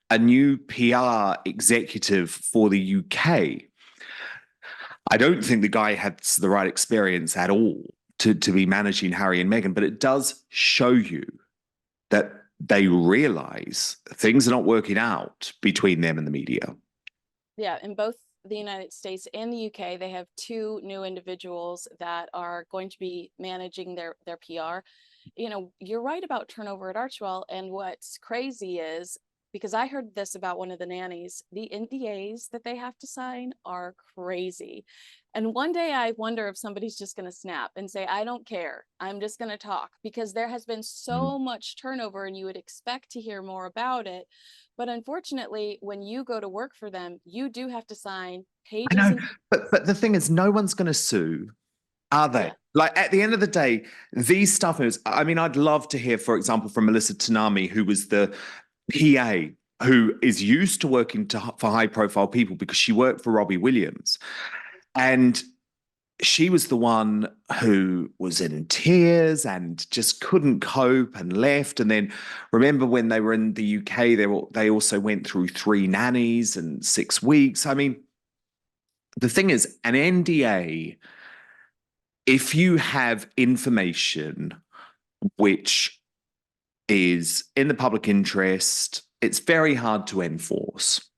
a new PR executive for the UK. I don't think the guy has the right experience at all to be managing Harry and Meghan, but it does show you that they realize things are not working out between them and the media. Yeah, in both the United States and the UK, they have two new individuals that are going to be managing their PR. You know, you're right about turnover at Archewell. And what's crazy is, because I heard this about one of the nannies, the NDAs that they have to sign are crazy. And one day I wonder if somebody's just going to snap and say, I don't care, I'm just going to talk, because there has been so much turnover and you would expect to hear more about it. But unfortunately, when you go to work for them, you do have to sign I pages know, and but the thing is, no one's going to sue, are they? yeah. Like at the end of the day, these stuff is. I mean, I'd love to hear, for example, from Melissa Tanami, who was the PA, who is used to working for high-profile people because she worked for Robbie Williams, and she was the one who was in tears and just couldn't cope and left. And then remember when they were in the UK, they also went through 3 nannies and 6 weeks. I mean, the thing is, an NDA, if you have information which is in the public interest, it's very hard to enforce.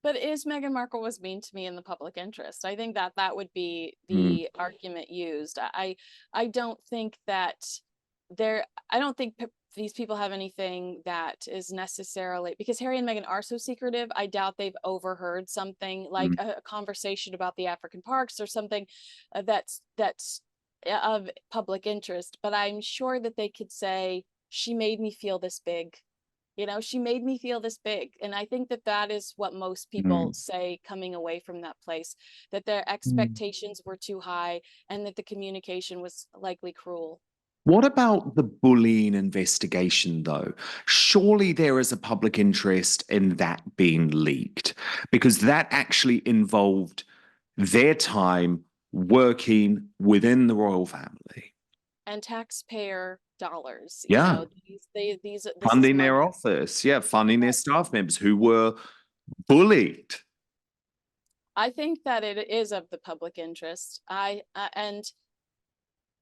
But is Meghan Markle was mean to me in the public interest? I think that that would be Mm, the argument used. I don't think that there, I don't think these people have anything that is necessarily, because Harry and Meghan are so secretive. I doubt they've overheard something like mm. a conversation about the African parks or something that's of public interest. But I'm sure that they could say, she made me feel this big. You know, she made me feel this big. And I think that that is what most people Mm. say coming away from that place, that their Mm. expectations were too high and that the communication was likely cruel. What about the bullying investigation, though? Surely there is a public interest in that being leaked because that actually involved their time working within the royal family. And taxpayer dollars, you Yeah, know, this is funding their money. office. Yeah, funding their staff members who were bullied. I think that it is of the public interest. And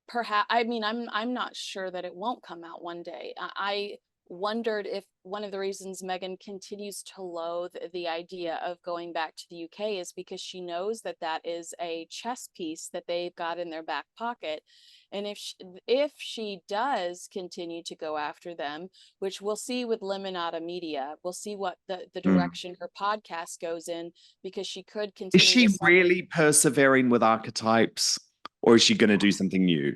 perhaps, I mean, I'm not sure that it won't come out one day. I wondered if one of the reasons Meghan continues to loathe the idea of going back to the UK is because she knows that that is a chess piece that they've got in their back pocket. And if she does continue to go after them, which we'll see with Limonada Media, we'll see what the Mm. direction her podcast goes in, because she could Is continue to she sell. really persevering with archetypes or is she going to do something new?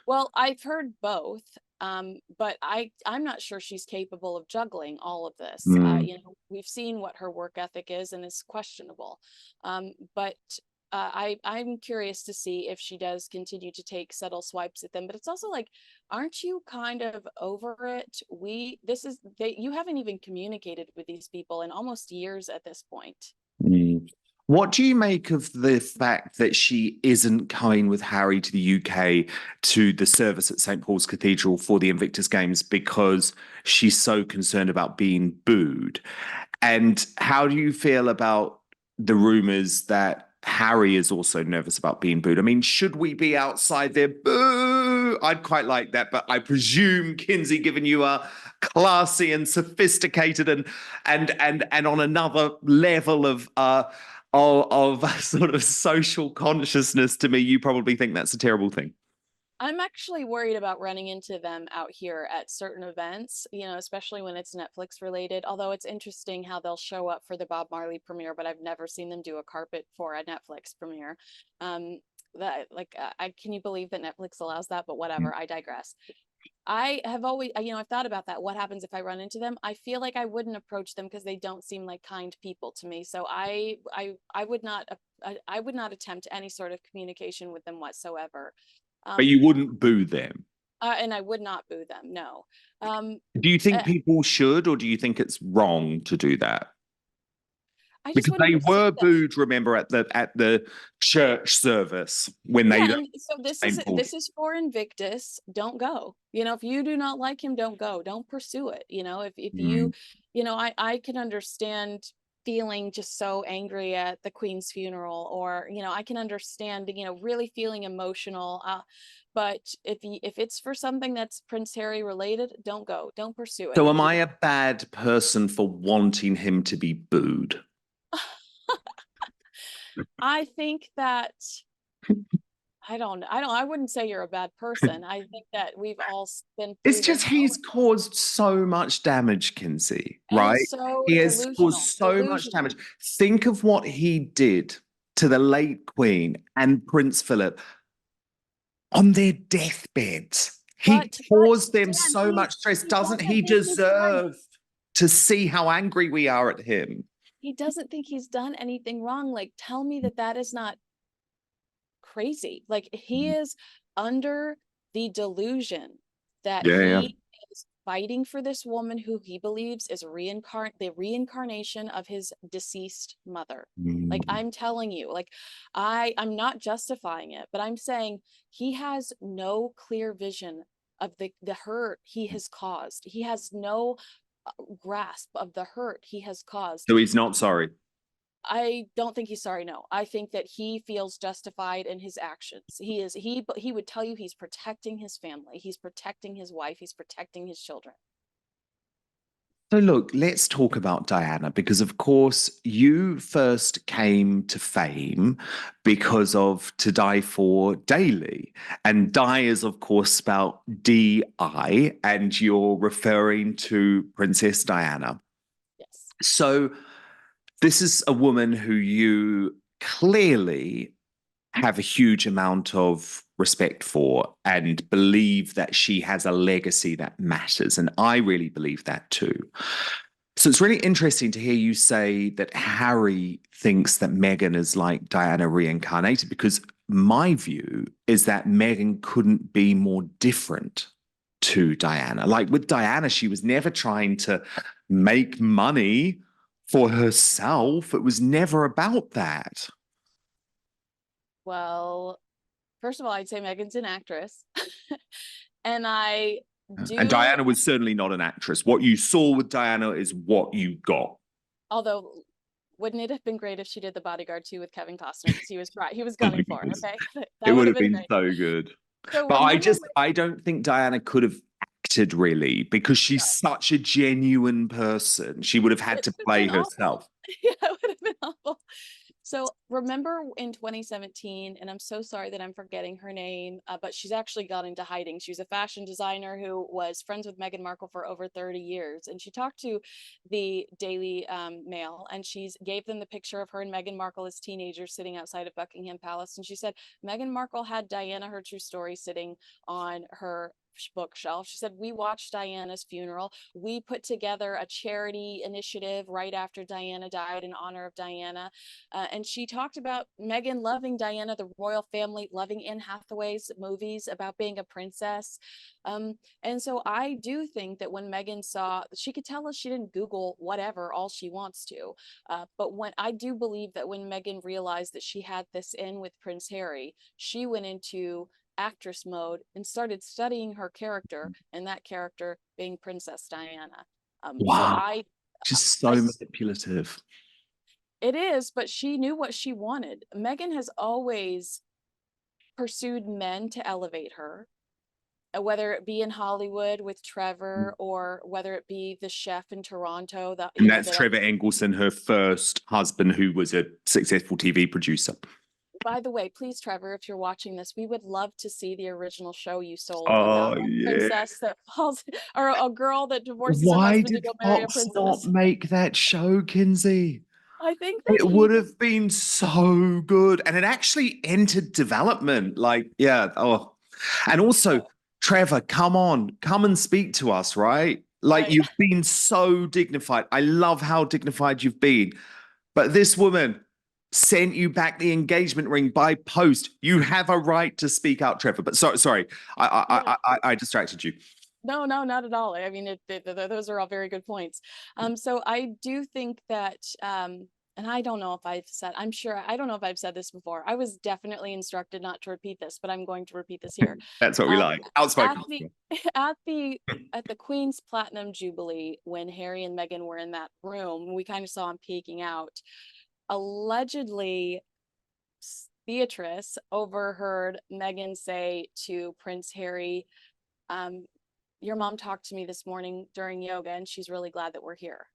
Well, I've heard both, but I'm not sure she's capable of juggling all of this. Mm. You know, we've seen what her work ethic is, and it's questionable. But I'm curious to see if she does continue to take subtle swipes at them. But it's also like, aren't you kind of over it? You haven't even communicated with these people in almost years at this point. Mm. What do you make of the fact that she isn't coming with Harry to the UK to the service at St. Paul's Cathedral for the Invictus Games because she's so concerned about being booed? And how do you feel about the rumors that Harry is also nervous about being booed? I mean, should we be outside there? Boo! I'd quite like that, but I presume Kinsey, given you are classy and sophisticated and on another level of sort of social consciousness to me, you probably think that's a terrible thing. I'm actually worried about running into them out here at certain events, you know, especially when it's Netflix related. Although it's interesting how they'll show up for the Bob Marley premiere, but I've never seen them do a carpet for a Netflix premiere. That like, I can you believe that Netflix allows that? But whatever, I digress. I have always, I've thought about that. What happens if I run into them? I feel like I wouldn't approach them because they don't seem like kind people to me. So I would not, I would not attempt any sort of communication with them whatsoever. But Um, you wouldn't boo them. and I would not boo them. No. Do you think uh, people should, or do you think it's wrong to do that? I just Because wouldn't they pursue were them. booed, remember, at the church service when they Yeah, and so came forward. this is for Invictus. Don't go. If you do not like him, don't go. Don't pursue it. If you, Mm. I can understand feeling just so angry at the Queen's funeral, or I can understand really feeling emotional. But if it's for something that's Prince Harry related, don't go. Don't pursue it. So If am you I a bad person for wanting him to be booed? I think that I wouldn't say you're a bad person. I think that we've all been It's through just this he's moment, caused so much damage, Kinsey, and right? he's so He has caused delusional, so much damage. Think of what he did to the late Queen and Prince Philip on their deathbeds. He but caused them Dan, so much stress. he Doesn't doesn't he think he's done. deserve to see how angry we are at him? He doesn't think he's done anything wrong. Like, tell me that that is not crazy. Like, he is under the delusion that Yeah, yeah. he is fighting for this woman who he believes is the reincarnation of his deceased mother. Like, Mm. I'm telling you, like, I'm not justifying it, but I'm saying he has no clear vision of the hurt he has caused. He has no grasp of the hurt he has caused. So he's not sorry. I don't think he's sorry. No, I think that he feels justified in his actions. He would tell you he's protecting his family, he's protecting his wife, he's protecting his children. So, look, let's talk about Diana because, of course, you first came to fame because of To Die For Daily. And Di is, of course, spelled D-I, and you're referring to Princess Diana. Yes. So, this is a woman who you clearly have a huge amount of respect for and believe that she has a legacy that matters. And I really believe that too. So it's really interesting to hear you say that Harry thinks that Meghan is like Diana reincarnated, because my view is that Meghan couldn't be more different to Diana. Like with Diana, she was never trying to make money for herself. It was never about that. Well, first of all, I'd say Meghan's an actress. And I And do, Diana was certainly not an actress. What you saw with Diana is what you got. although, wouldn't it have been great if she did The Bodyguard too with Kevin Costner? Because he was right, he was Oh my gunning for it. goodness. Okay. It That would would have have been been great. so good. So But remember I don't think Diana could have acted really because she's no, such a genuine person. She would have had it to would have play been awful. herself. Yeah, it would have been awful. So remember in 2017, and I'm so sorry that I'm forgetting her name, but she's actually gone into hiding. She was a fashion designer who was friends with Meghan Markle for over 30 years. And she talked to the Daily Mail, and she's gave them the picture of her and Meghan Markle as teenagers sitting outside of Buckingham Palace. And she said Meghan Markle had Diana, her true story, sitting on her bookshelf. She said, we watched Diana's funeral. We put together a charity initiative right after Diana died in honor of Diana. And she talked about Meghan loving Diana, the royal family, loving Anne Hathaway's movies about being a princess. And so I do think that when Meghan saw, she could tell us she didn't Google whatever, all she wants to. But when I do believe that when Meghan realized that she had this in with Prince Harry, she went into actress mode and started studying her character, and that character being Princess Diana. So Wow. Just so I, manipulative. it is, but she knew what she wanted. Meghan has always pursued men to elevate her, whether it be in Hollywood with Trevor or whether it be the chef in Toronto. That And that's Trevor Engelson, her first husband, who was a successful TV producer. by the way, please, Trevor, if you're watching this, we would love to see the original show you sold Oh, about a yeah. princess that falls, or a girl that divorces her Why husband to did go marry a Fox not princess. make that show, Kinsey? I think that It would have been so good. And it actually entered development. Like, yeah. Oh, and also, Trevor, come on, come and speak to us, right? Like Right. you've been so dignified. I love how dignified you've been. But this woman sent you back the engagement ring by post. You have a right to speak out, Trevor. But sorry, Yeah. I distracted you. No, no, not at all. I mean, those are all very good points. So I do think that, and I don't know if I've said, I'm sure, I don't know if I've said this before. I was definitely instructed not to repeat this, but I'm going to repeat this here. That's what we Um, like. at Outspoken. the, at the Queen's Platinum Jubilee, when Harry and Meghan were in that room, we kind of saw him peeking out. Allegedly, Beatrice overheard Meghan say to Prince Harry, um, your mom talked to me this morning during yoga and she's really glad that we're here.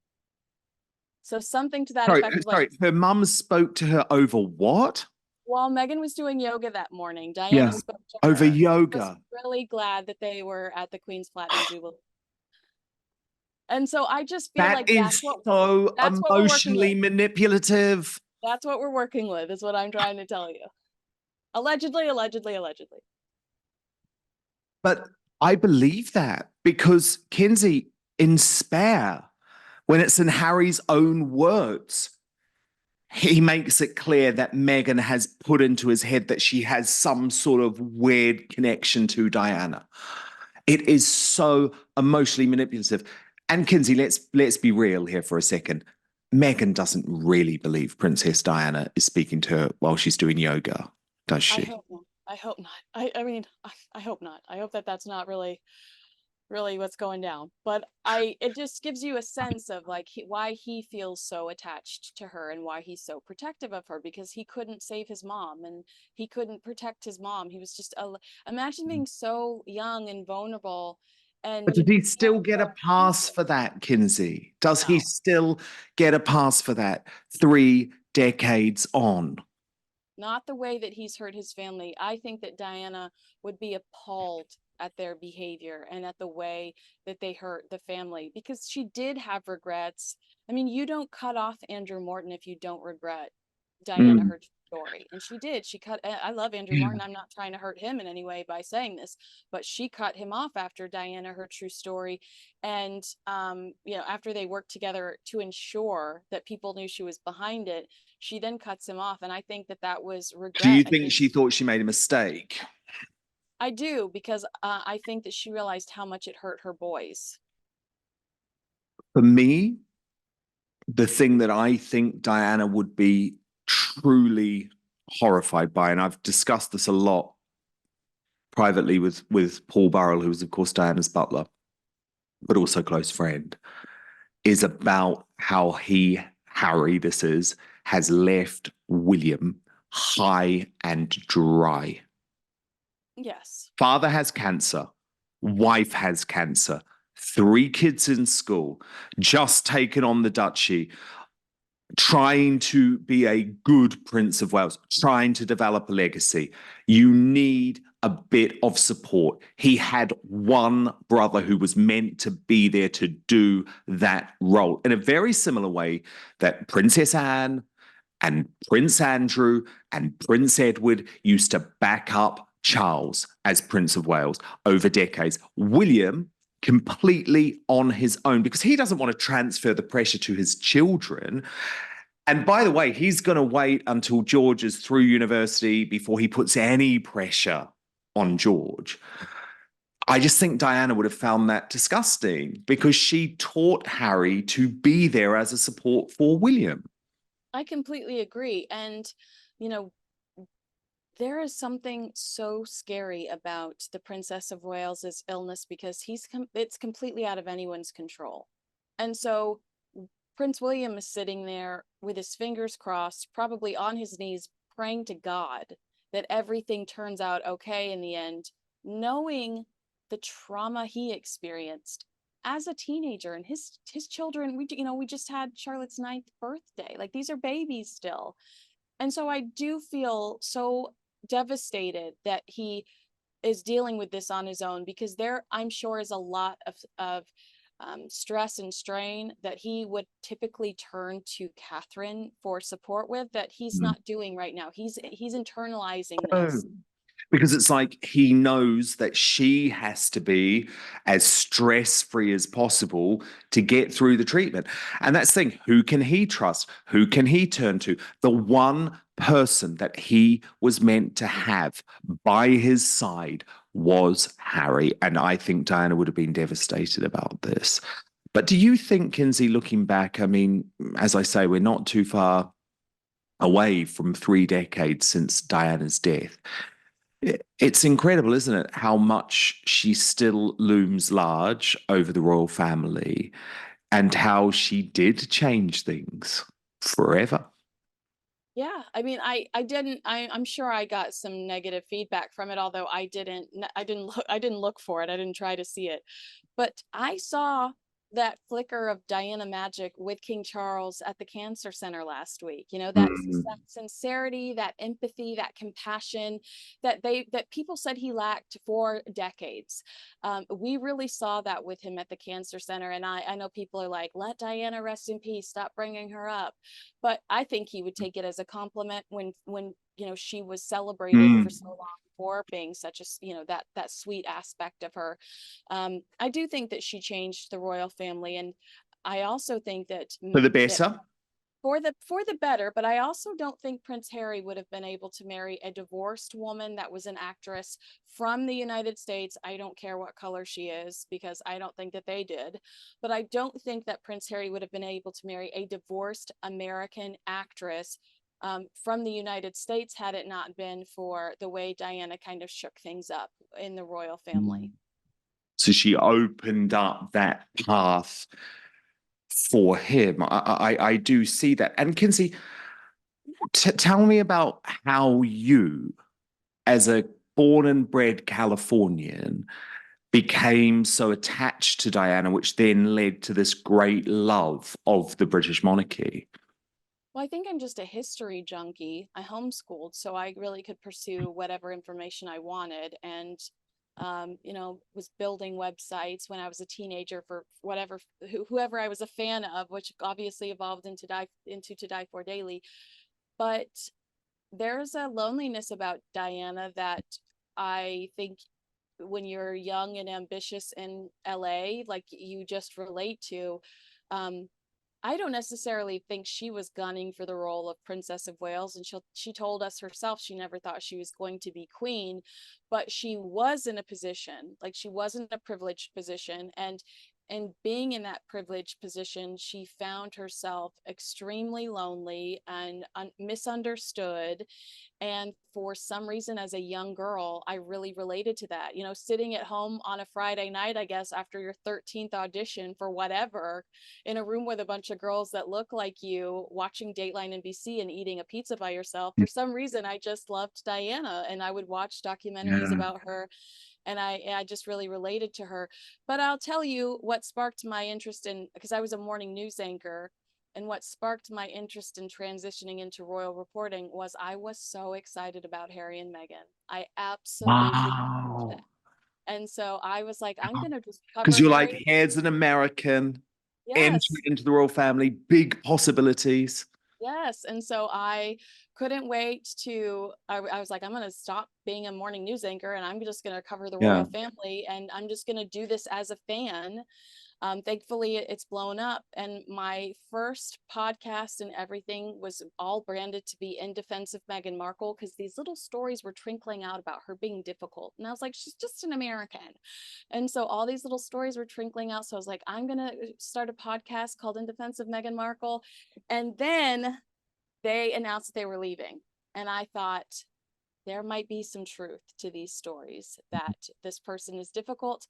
So something to that Sorry, effect of like, sorry. Her mum spoke to her over what? while Meghan was doing yoga that morning, Diana Yeah, spoke to over her. Was yoga. really glad that they were at the Queen's Platinum Jubilee. And so I just feel That like is so that's what we're working emotionally with. manipulative. That's what we're working with, is what I'm trying to tell you. Allegedly, allegedly, allegedly. But I believe that because Kinsey, in Spare, when it's in Harry's own words, he makes it clear that Meghan has put into his head that she has some sort of weird connection to Diana. It is so emotionally manipulative. And Kinsey, let's be real here for a second. Meghan doesn't really believe Princess Diana is speaking to her while she's doing yoga, does I she? hope not. I hope not. I mean, I hope not. I hope that that's not really what's going down. But it just gives you a sense of like why he feels so attached to her and why he's so protective of her, because he couldn't save his mom and he couldn't protect his mom. He was just imagine being so young and vulnerable, But and did he you still get a know, pass for that, Kinsey? Does he no, still get a pass for that 3 decades on? not the way that he's hurt his family. I think that Diana would be appalled at their behavior and at the way that they hurt the family, because she did have regrets. I mean, you don't cut off Andrew Morton if you don't regret Diana Mm. her story. And she did. She cut, I love Andrew Yeah. Morton. I'm not trying to hurt him in any way by saying this, but she cut him off after Diana her true story. And after they worked together to ensure that people knew she was behind it, she then cuts him off. And I think that that was Do you regret. I think think she thought she made a mistake? I do, because I think that she realized how much it hurt her boys. For me, the thing that I think Diana would be truly horrified by, and I've discussed this a lot privately with Paul Burrell, who was, of course, Diana's butler, but also close friend, is about how Harry, this is, has left William high and dry. Yes. Father has cancer, wife has cancer, 3 kids in school, just taken on the duchy, trying to be a good Prince of Wales, trying to develop a legacy. You need a bit of support. He had one brother who was meant to be there to do that role in a very similar way that Princess Anne and Prince Andrew and Prince Edward used to back up Charles as Prince of Wales over decades. William, completely on his own, because he doesn't want to transfer the pressure to his children. And by the way, he's going to wait until George is through university before he puts any pressure on George. I just think Diana would have found that disgusting because she taught Harry to be there as a support for William. I completely agree. And, you know, there is something so scary about the Princess of Wales's illness, because it's completely out of anyone's control. And so Prince William is sitting there with his fingers crossed, probably on his knees, praying to God that everything turns out okay in the end, knowing the trauma he experienced as a teenager. And his children, we just had Charlotte's 9th birthday. Like, these are babies still. And so I do feel so devastated that he is dealing with this on his own, because there, I'm sure, is a lot of stress and strain that he would typically turn to Catherine for support with, that he's not doing right now. He's internalizing Oh, this. because it's like he knows that she has to be as stress-free as possible to get through the treatment. And that's the thing, who can he trust? Who can he turn to? The one person that he was meant to have by his side was Harry. And I think Diana would have been devastated about this. But do you think, Kinsey, looking back, I mean, as I say, we're not too far away from 3 decades since Diana's death. It's incredible, isn't it, how much she still looms large over the royal family and how she did change things forever. Yeah, I mean, I'm sure I got some negative feedback from it, although I didn't look for it. I didn't try to see it. But I saw that flicker of Diana magic with King Charles at the Cancer Center last week. You know, that Mm. sincerity, that empathy, that compassion that people said he lacked for decades. We really saw that with him at the Cancer Center. And I know people are like, let Diana rest in peace, stop bringing her up. But I think he would take it as a compliment when she was celebrated for Mm. so long for being such a that sweet aspect of her. I do think that she changed the royal family, and I also think that For the that better. for the better. But I also don't think Prince Harry would have been able to marry a divorced woman that was an actress from the United States. I don't care what color she is, because I don't think that they did. But I don't think that Prince Harry would have been able to marry a divorced American actress from the United States had it not been for the way Diana kind of shook things up in the royal family. So she opened up that path for him. I do see that. And Kinsey, tell me about how you, as a born and bred Californian, became so attached to Diana, which then led to this great love of the British monarchy. Well, I think I'm just a history junkie. I homeschooled, so I really could pursue whatever information I wanted. And was building websites when I was a teenager for whoever I was a fan of, which obviously evolved into To Die For Daily. But there's a loneliness about Diana that I think when you're young and ambitious in LA, like you just relate to. Um, I don't necessarily think she was gunning for the role of Princess of Wales, and she told us herself she never thought she was going to be queen, but she was in a position, like she was in a privileged position, and being in that privileged position, she found herself extremely lonely and misunderstood. And for some reason, as a young girl, I really related to that. Sitting at home on a Friday night, I guess, after your 13th audition for whatever, in a room with a bunch of girls that look like you, watching Dateline NBC and eating a pizza by yourself. For some reason, I just loved Diana, and I would watch documentaries Yeah. about her, and I just really related to her. But I'll tell you what sparked my interest in, because I was a morning news anchor, and what sparked my interest in transitioning into royal reporting was I was so excited about Harry and Meghan. I absolutely loved Wow. them. And so I was like, I'm going to just Because cover you're Harry. like, here's an American entering Yes. into the royal family, big possibilities. Yes. And so I couldn't wait I was like, I'm going to stop being a morning news anchor, and I'm just going to cover the royal Yeah. family, and I'm just going to do this as a fan. Thankfully, it's blown up. And my first podcast and everything was all branded to be in defense of Meghan Markle, because these little stories were trickling out about her being difficult. And I was like, she's just an American. And so all these little stories were trickling out. So I was like, I'm going to start a podcast called In Defense of Meghan Markle. And then they announced that they were leaving. And I thought, there might be some truth to these stories, that this person is difficult.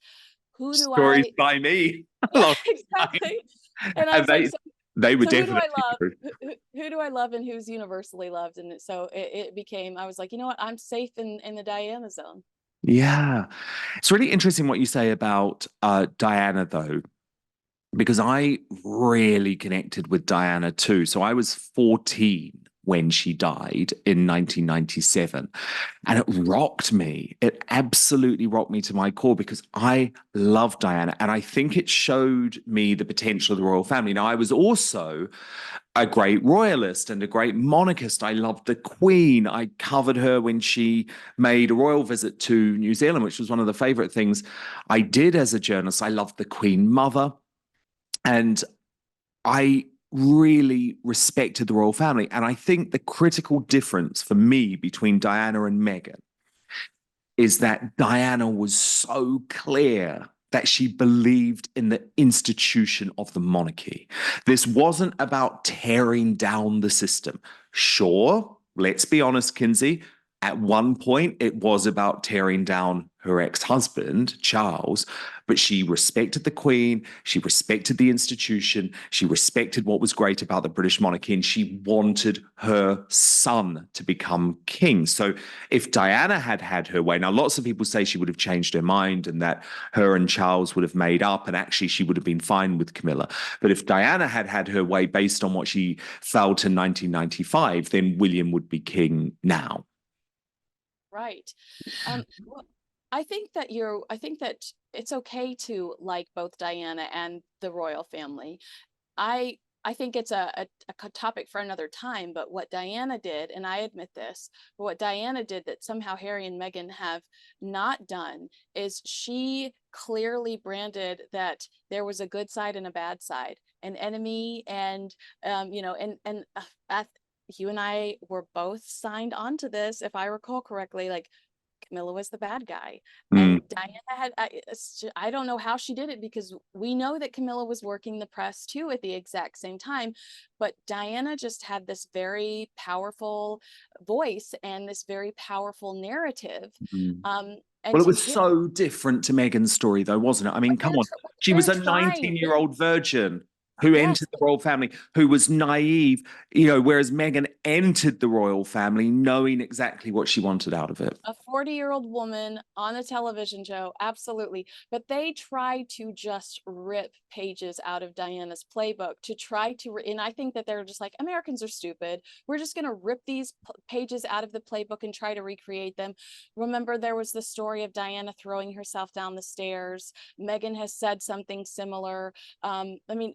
Who do Stories I by me. A Yeah, lot of time. exactly. And I And was like, they were so who do I definitely love? true. Who do I love, and who's universally loved? And so it became, I was like, you know what? I'm safe in the Diana zone. Yeah. It's really interesting what you say about Diana, though, because I really connected with Diana too. So I was 14 when she died in 1997. And it rocked me. It absolutely rocked me to my core because I love Diana. And I think it showed me the potential of the royal family. Now, I was also a great royalist and a great monarchist. I loved the Queen. I covered her when she made a royal visit to New Zealand, which was one of the favorite things I did as a journalist. I loved the Queen Mother. And I really respected the royal family. And I think the critical difference for me between Diana and Meghan is that Diana was so clear that she believed in the institution of the monarchy. This wasn't about tearing down the system. Sure, let's be honest, Kinsey, at one point it was about tearing down her ex-husband, Charles, but she respected the Queen, she respected the institution, she respected what was great about the British monarchy, and she wanted her son to become king. So if Diana had had her way, now lots of people say she would have changed her mind and that her and Charles would have made up, and actually she would have been fine with Camilla. But if Diana had had her way based on what she felt in 1995, then William would be king now. Right. Well, I think that it's okay to like both Diana and the royal family. I think it's a topic for another time, but what Diana did, and I admit this, but what Diana did that somehow Harry and Meghan have not done is she clearly branded that there was a good side and a bad side, an enemy, and you know, you and I were both signed on to this, if I recall correctly, like Camilla was the bad guy. And Diana had, I don't know how she did it, because we know that Camilla was working the press too at the exact same time. But Diana just had this very powerful voice and this very powerful narrative. And Well, it was so different to Meghan's story, though, wasn't it? I mean, come on. She was they're a trying. 19-year-old virgin who Yes. entered the royal family, who was naive, whereas Meghan entered the royal family knowing exactly what she wanted out of it. A 40-year-old woman on a television show, absolutely. But they try to just rip pages out of Diana's playbook to try to, and I think that they're just like, Americans are stupid. We're just going to rip these pages out of the playbook and try to recreate them. Remember, there was the story of Diana throwing herself down the stairs. Meghan has said something similar. I mean,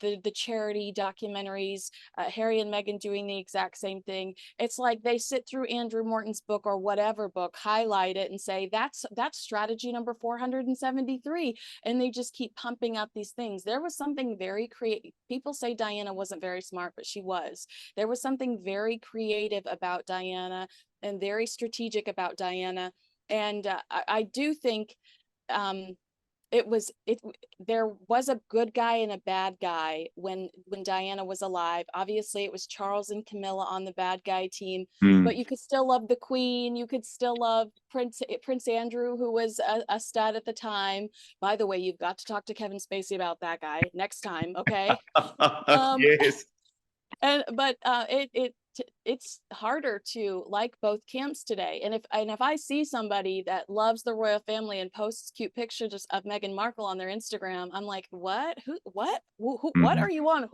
the charity documentaries, Harry and Meghan doing the exact same thing. It's like they sit through Andrew Morton's book or whatever book, highlight it and say, that's strategy number 473. And they just keep pumping out these things. There was something very creative. People say Diana wasn't very smart, but she was. There was something very creative about Diana and very strategic about Diana. And I do think there was a good guy and a bad guy when Diana was alive. Obviously it was Charles and Camilla on the bad guy team, but you could still love the Queen, you could still love Prince Andrew, who was a stud at the time. By the way, you've got to talk to Kevin Spacey about that guy next time, okay? Yes. But it's harder to like both camps today. And if I see somebody that loves the royal family and posts cute pictures of Meghan Markle on their Instagram, I'm like, what? What are you on?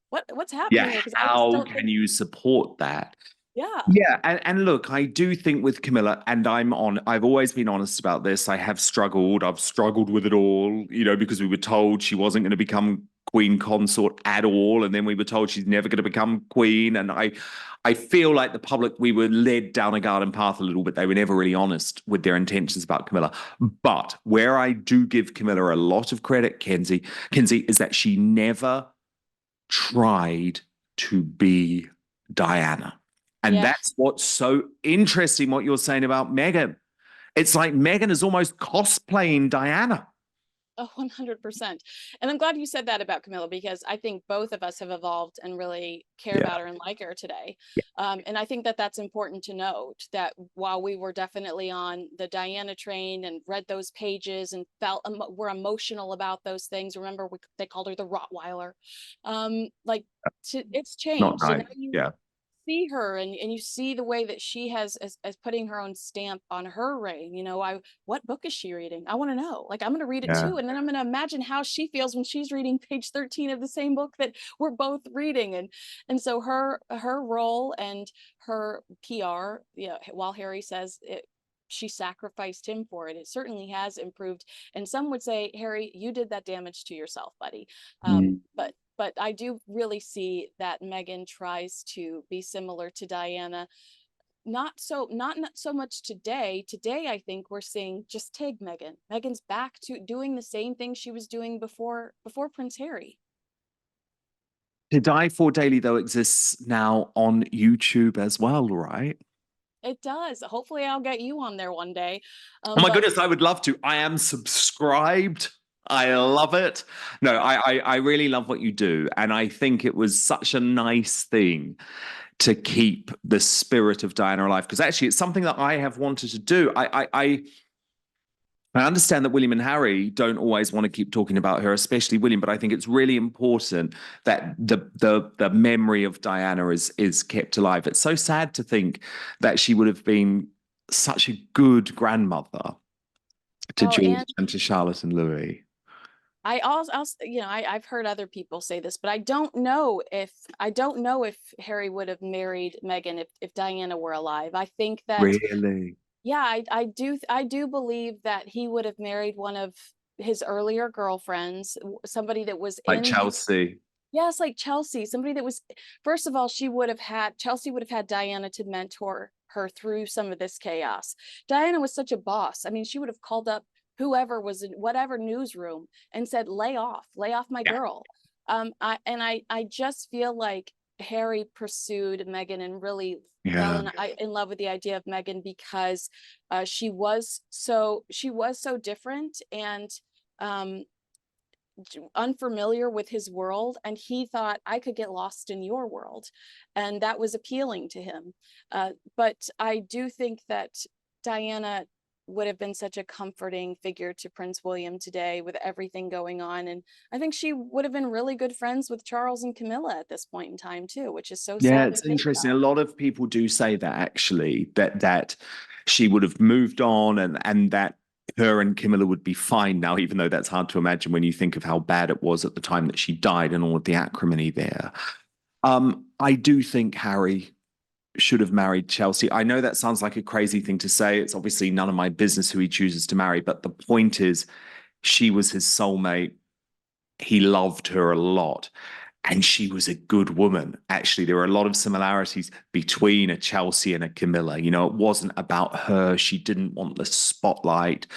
What's happening here? Because I just How don't can think. you support that? Yeah. Yeah, and look, I do think with Camilla, and I've always been honest about this. I've struggled with it all, because we were told she wasn't going to become queen consort at all, and then we were told she's never going to become queen. And I feel like the public, we were led down a garden path a little bit. They were never really honest with their intentions about Camilla. But where I do give Camilla a lot of credit, Kinsey, is that she never tried to be Diana. And Yeah. that's what's so interesting, what you're saying about Meghan. It's like Meghan is almost cosplaying Diana. 100%. And I'm glad you said that about Camilla, because I think both of us have evolved and really care about her and like her today. And I think that that's important to note, that while we were definitely on the Diana train and read those pages and felt we're emotional about those things. Remember, they called her the Rottweiler. It's changed. Not And nice. now you Yeah. see her and you see the way that she has as putting her own stamp on her reign. You know, what book is she reading? I want to know. Like, I'm going to read it Yeah. too, and then I'm going to imagine how she feels when she's reading page 13 of the same book that we're both reading. And so her role and her PR, yeah, while Harry says it, she sacrificed him for it. It certainly has improved. And some would say, Harry, you did that damage to yourself, buddy. Mm. But I do really see that Meghan tries to be similar to Diana. Not so much today. Today, I think we're seeing just take Meghan. Meghan's back to doing the same thing she was doing before Prince Harry. To Die For Daily, though, exists now on YouTube as well, right? It does. Hopefully, I'll get you on there one day. Oh my But goodness, I would love to. I am subscribed. I love it. No, I really love what you do. And I think it was such a nice thing to keep the spirit of Diana alive. Because actually, it's something that I have wanted to do. I understand that William and Harry don't always want to keep talking about her, especially William, but I think it's really important that the memory of Diana is kept alive. It's so sad to think that she would have been such a good grandmother to oh, George and and to Charlotte and Louis. I also, you know, I've heard other people say this, but I don't know if Harry would have married Meghan if Diana were alive. I think that, Really? yeah, I do believe that he would have married one of his earlier girlfriends, somebody that was Like in his, Chelsea. yes, like Chelsea, somebody that was, first of all, Chelsea would have had Diana to mentor her through some of this chaos. Diana was such a boss. I mean, she would have called up whoever was in whatever newsroom and said, lay off my Yeah. girl. I just feel like Harry pursued Meghan and really fell Yeah. in love with the idea of Meghan because she was so different and um, unfamiliar with his world, and he thought, I could get lost in your world, and that was appealing to him. But I do think that Diana would have been such a comforting figure to Prince William today with everything going on, and I think she would have been really good friends with Charles and Camilla at this point in time too, which is so Yeah, sad to it's think interesting. A about. lot of people do say that actually, that she would have moved on and that her and Camilla would be fine now, even though that's hard to imagine when you think of how bad it was at the time that she died and all of the acrimony there. I do think Harry should have married Chelsea. I know that sounds like a crazy thing to say. It's obviously none of my business who he chooses to marry, but the point is, she was his soulmate. He loved her a lot. And she was a good woman. Actually, there were a lot of similarities between a Chelsea and a Camilla. You know, it wasn't about her. She didn't want the spotlight.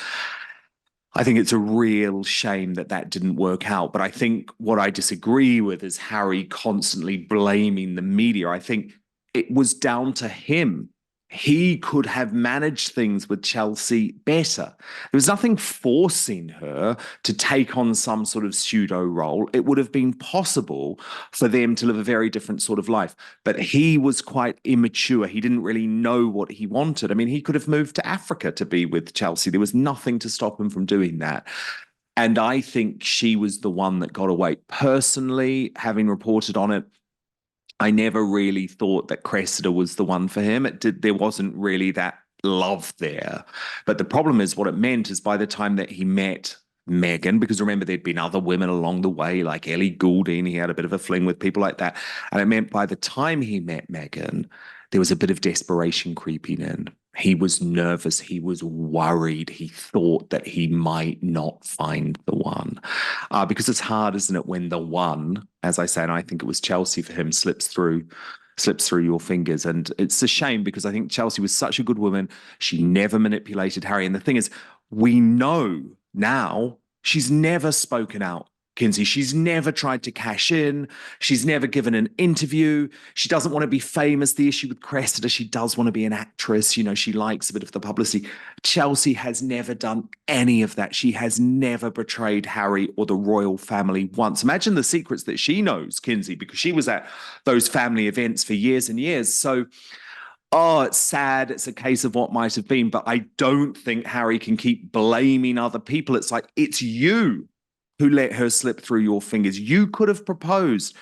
I think it's a real shame that that didn't work out. But I think what I disagree with is Harry constantly blaming the media. I think it was down to him. He could have managed things with Chelsea better. There was nothing forcing her to take on some sort of pseudo role. It would have been possible for them to live a very different sort of life. But he was quite immature. He didn't really know what he wanted. I mean, he could have moved to Africa to be with Chelsea. There was nothing to stop him from doing that. And I think she was the one that got away. Personally, having reported on it, I never really thought that Cressida was the one for him. There wasn't really that love there. But the problem is what it meant is by the time that he met Meghan, because remember, there'd been other women along the way, like Ellie Goulding, he had a bit of a fling with people like that. And it meant by the time he met Meghan, there was a bit of desperation creeping in. He was nervous. He was worried. He thought that he might not find the one. Because it's hard, isn't it, when the one, as I say, and I think it was Chelsea for him, slips through your fingers. And it's a shame because I think Chelsea was such a good woman. She never manipulated Harry. And the thing is, we know now she's never spoken out. KINSEY, she's never tried to cash in. She's never given an interview. She doesn't want to be famous. The issue with Cressida, she does want to be an actress. You know, she likes a bit of the publicity. Chelsea has never done any of that. She has never betrayed Harry or the royal family once. Imagine the secrets that she knows, KINSEY, because she was at those family events for years and years. So, oh, it's sad. It's a case of what might have been, but I don't think Harry can keep blaming other people. It's like, it's you who let her slip through your fingers. You could have proposed,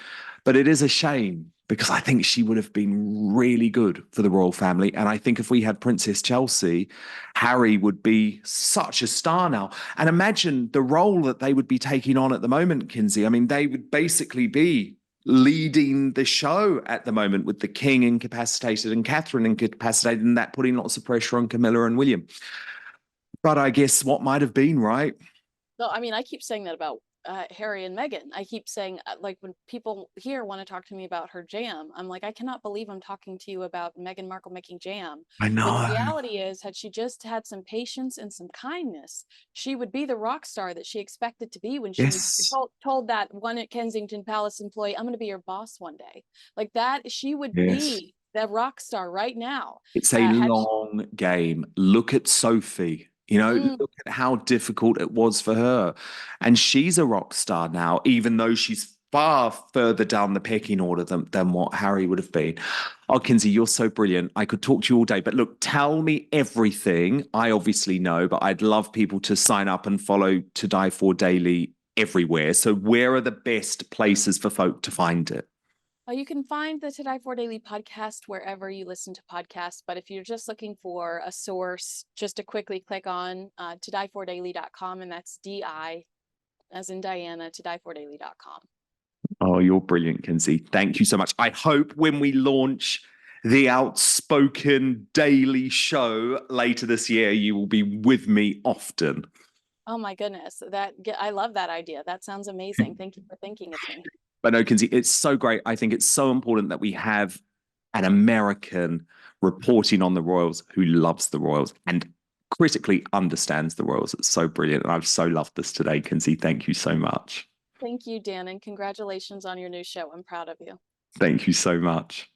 but it is a shame because I think she would have been really good for the royal family. And I think if we had Princess Chelsea, Harry would be such a star now. And imagine the role that they would be taking on at the moment, Kinsey. I mean, they would basically be leading the show at the moment with the king incapacitated and Catherine incapacitated, and that putting lots of pressure on Camilla and William. But I guess what might have been, right? No, I mean, I keep saying that about Harry and Meghan. I keep saying, like, when people here want to talk to me about her jam, I'm like, I cannot believe I'm talking to you about Meghan Markle making jam. I When the know. reality is, had she just had some patience and some kindness, she would be the rock star that she expected to be when she Yes. told that one at Kensington Palace employee, I'm going to be your boss one day. Like that, she would Yes. be the rock star right now. It's a Had long game. Look at Sophie. You know, mm, look at how difficult it was for her. And she's a rock star now, even though she's far further down the pecking order than what Harry would have been. Oh, Kinsey, you're so brilliant. I could talk to you all day, but look, tell me everything. I obviously know, but I'd love people to sign up and follow To Die For Daily everywhere. So where are the best places for folk to find it? You can find the To Die For Daily podcast wherever you listen to podcasts. But if you're just looking for a source, just to quickly click on todiefordaily.com, and that's DI as in Diana, todiefordaily.com. Oh, you're brilliant, Kinsey. Thank you so much. I hope when we launch the Outspoken Daily Show later this year, you will be with me often. Oh my goodness, I love that idea. That sounds amazing. Thank you for thinking of me. But no, Kinsey, it's so great. I think it's so important that we have an American reporting on the Royals who loves the Royals and critically understands the Royals. It's so brilliant. And I've so loved this today, Kinsey. Thank you so much. Thank you, Dan, and congratulations on your new show. I'm proud of you. Thank you so much.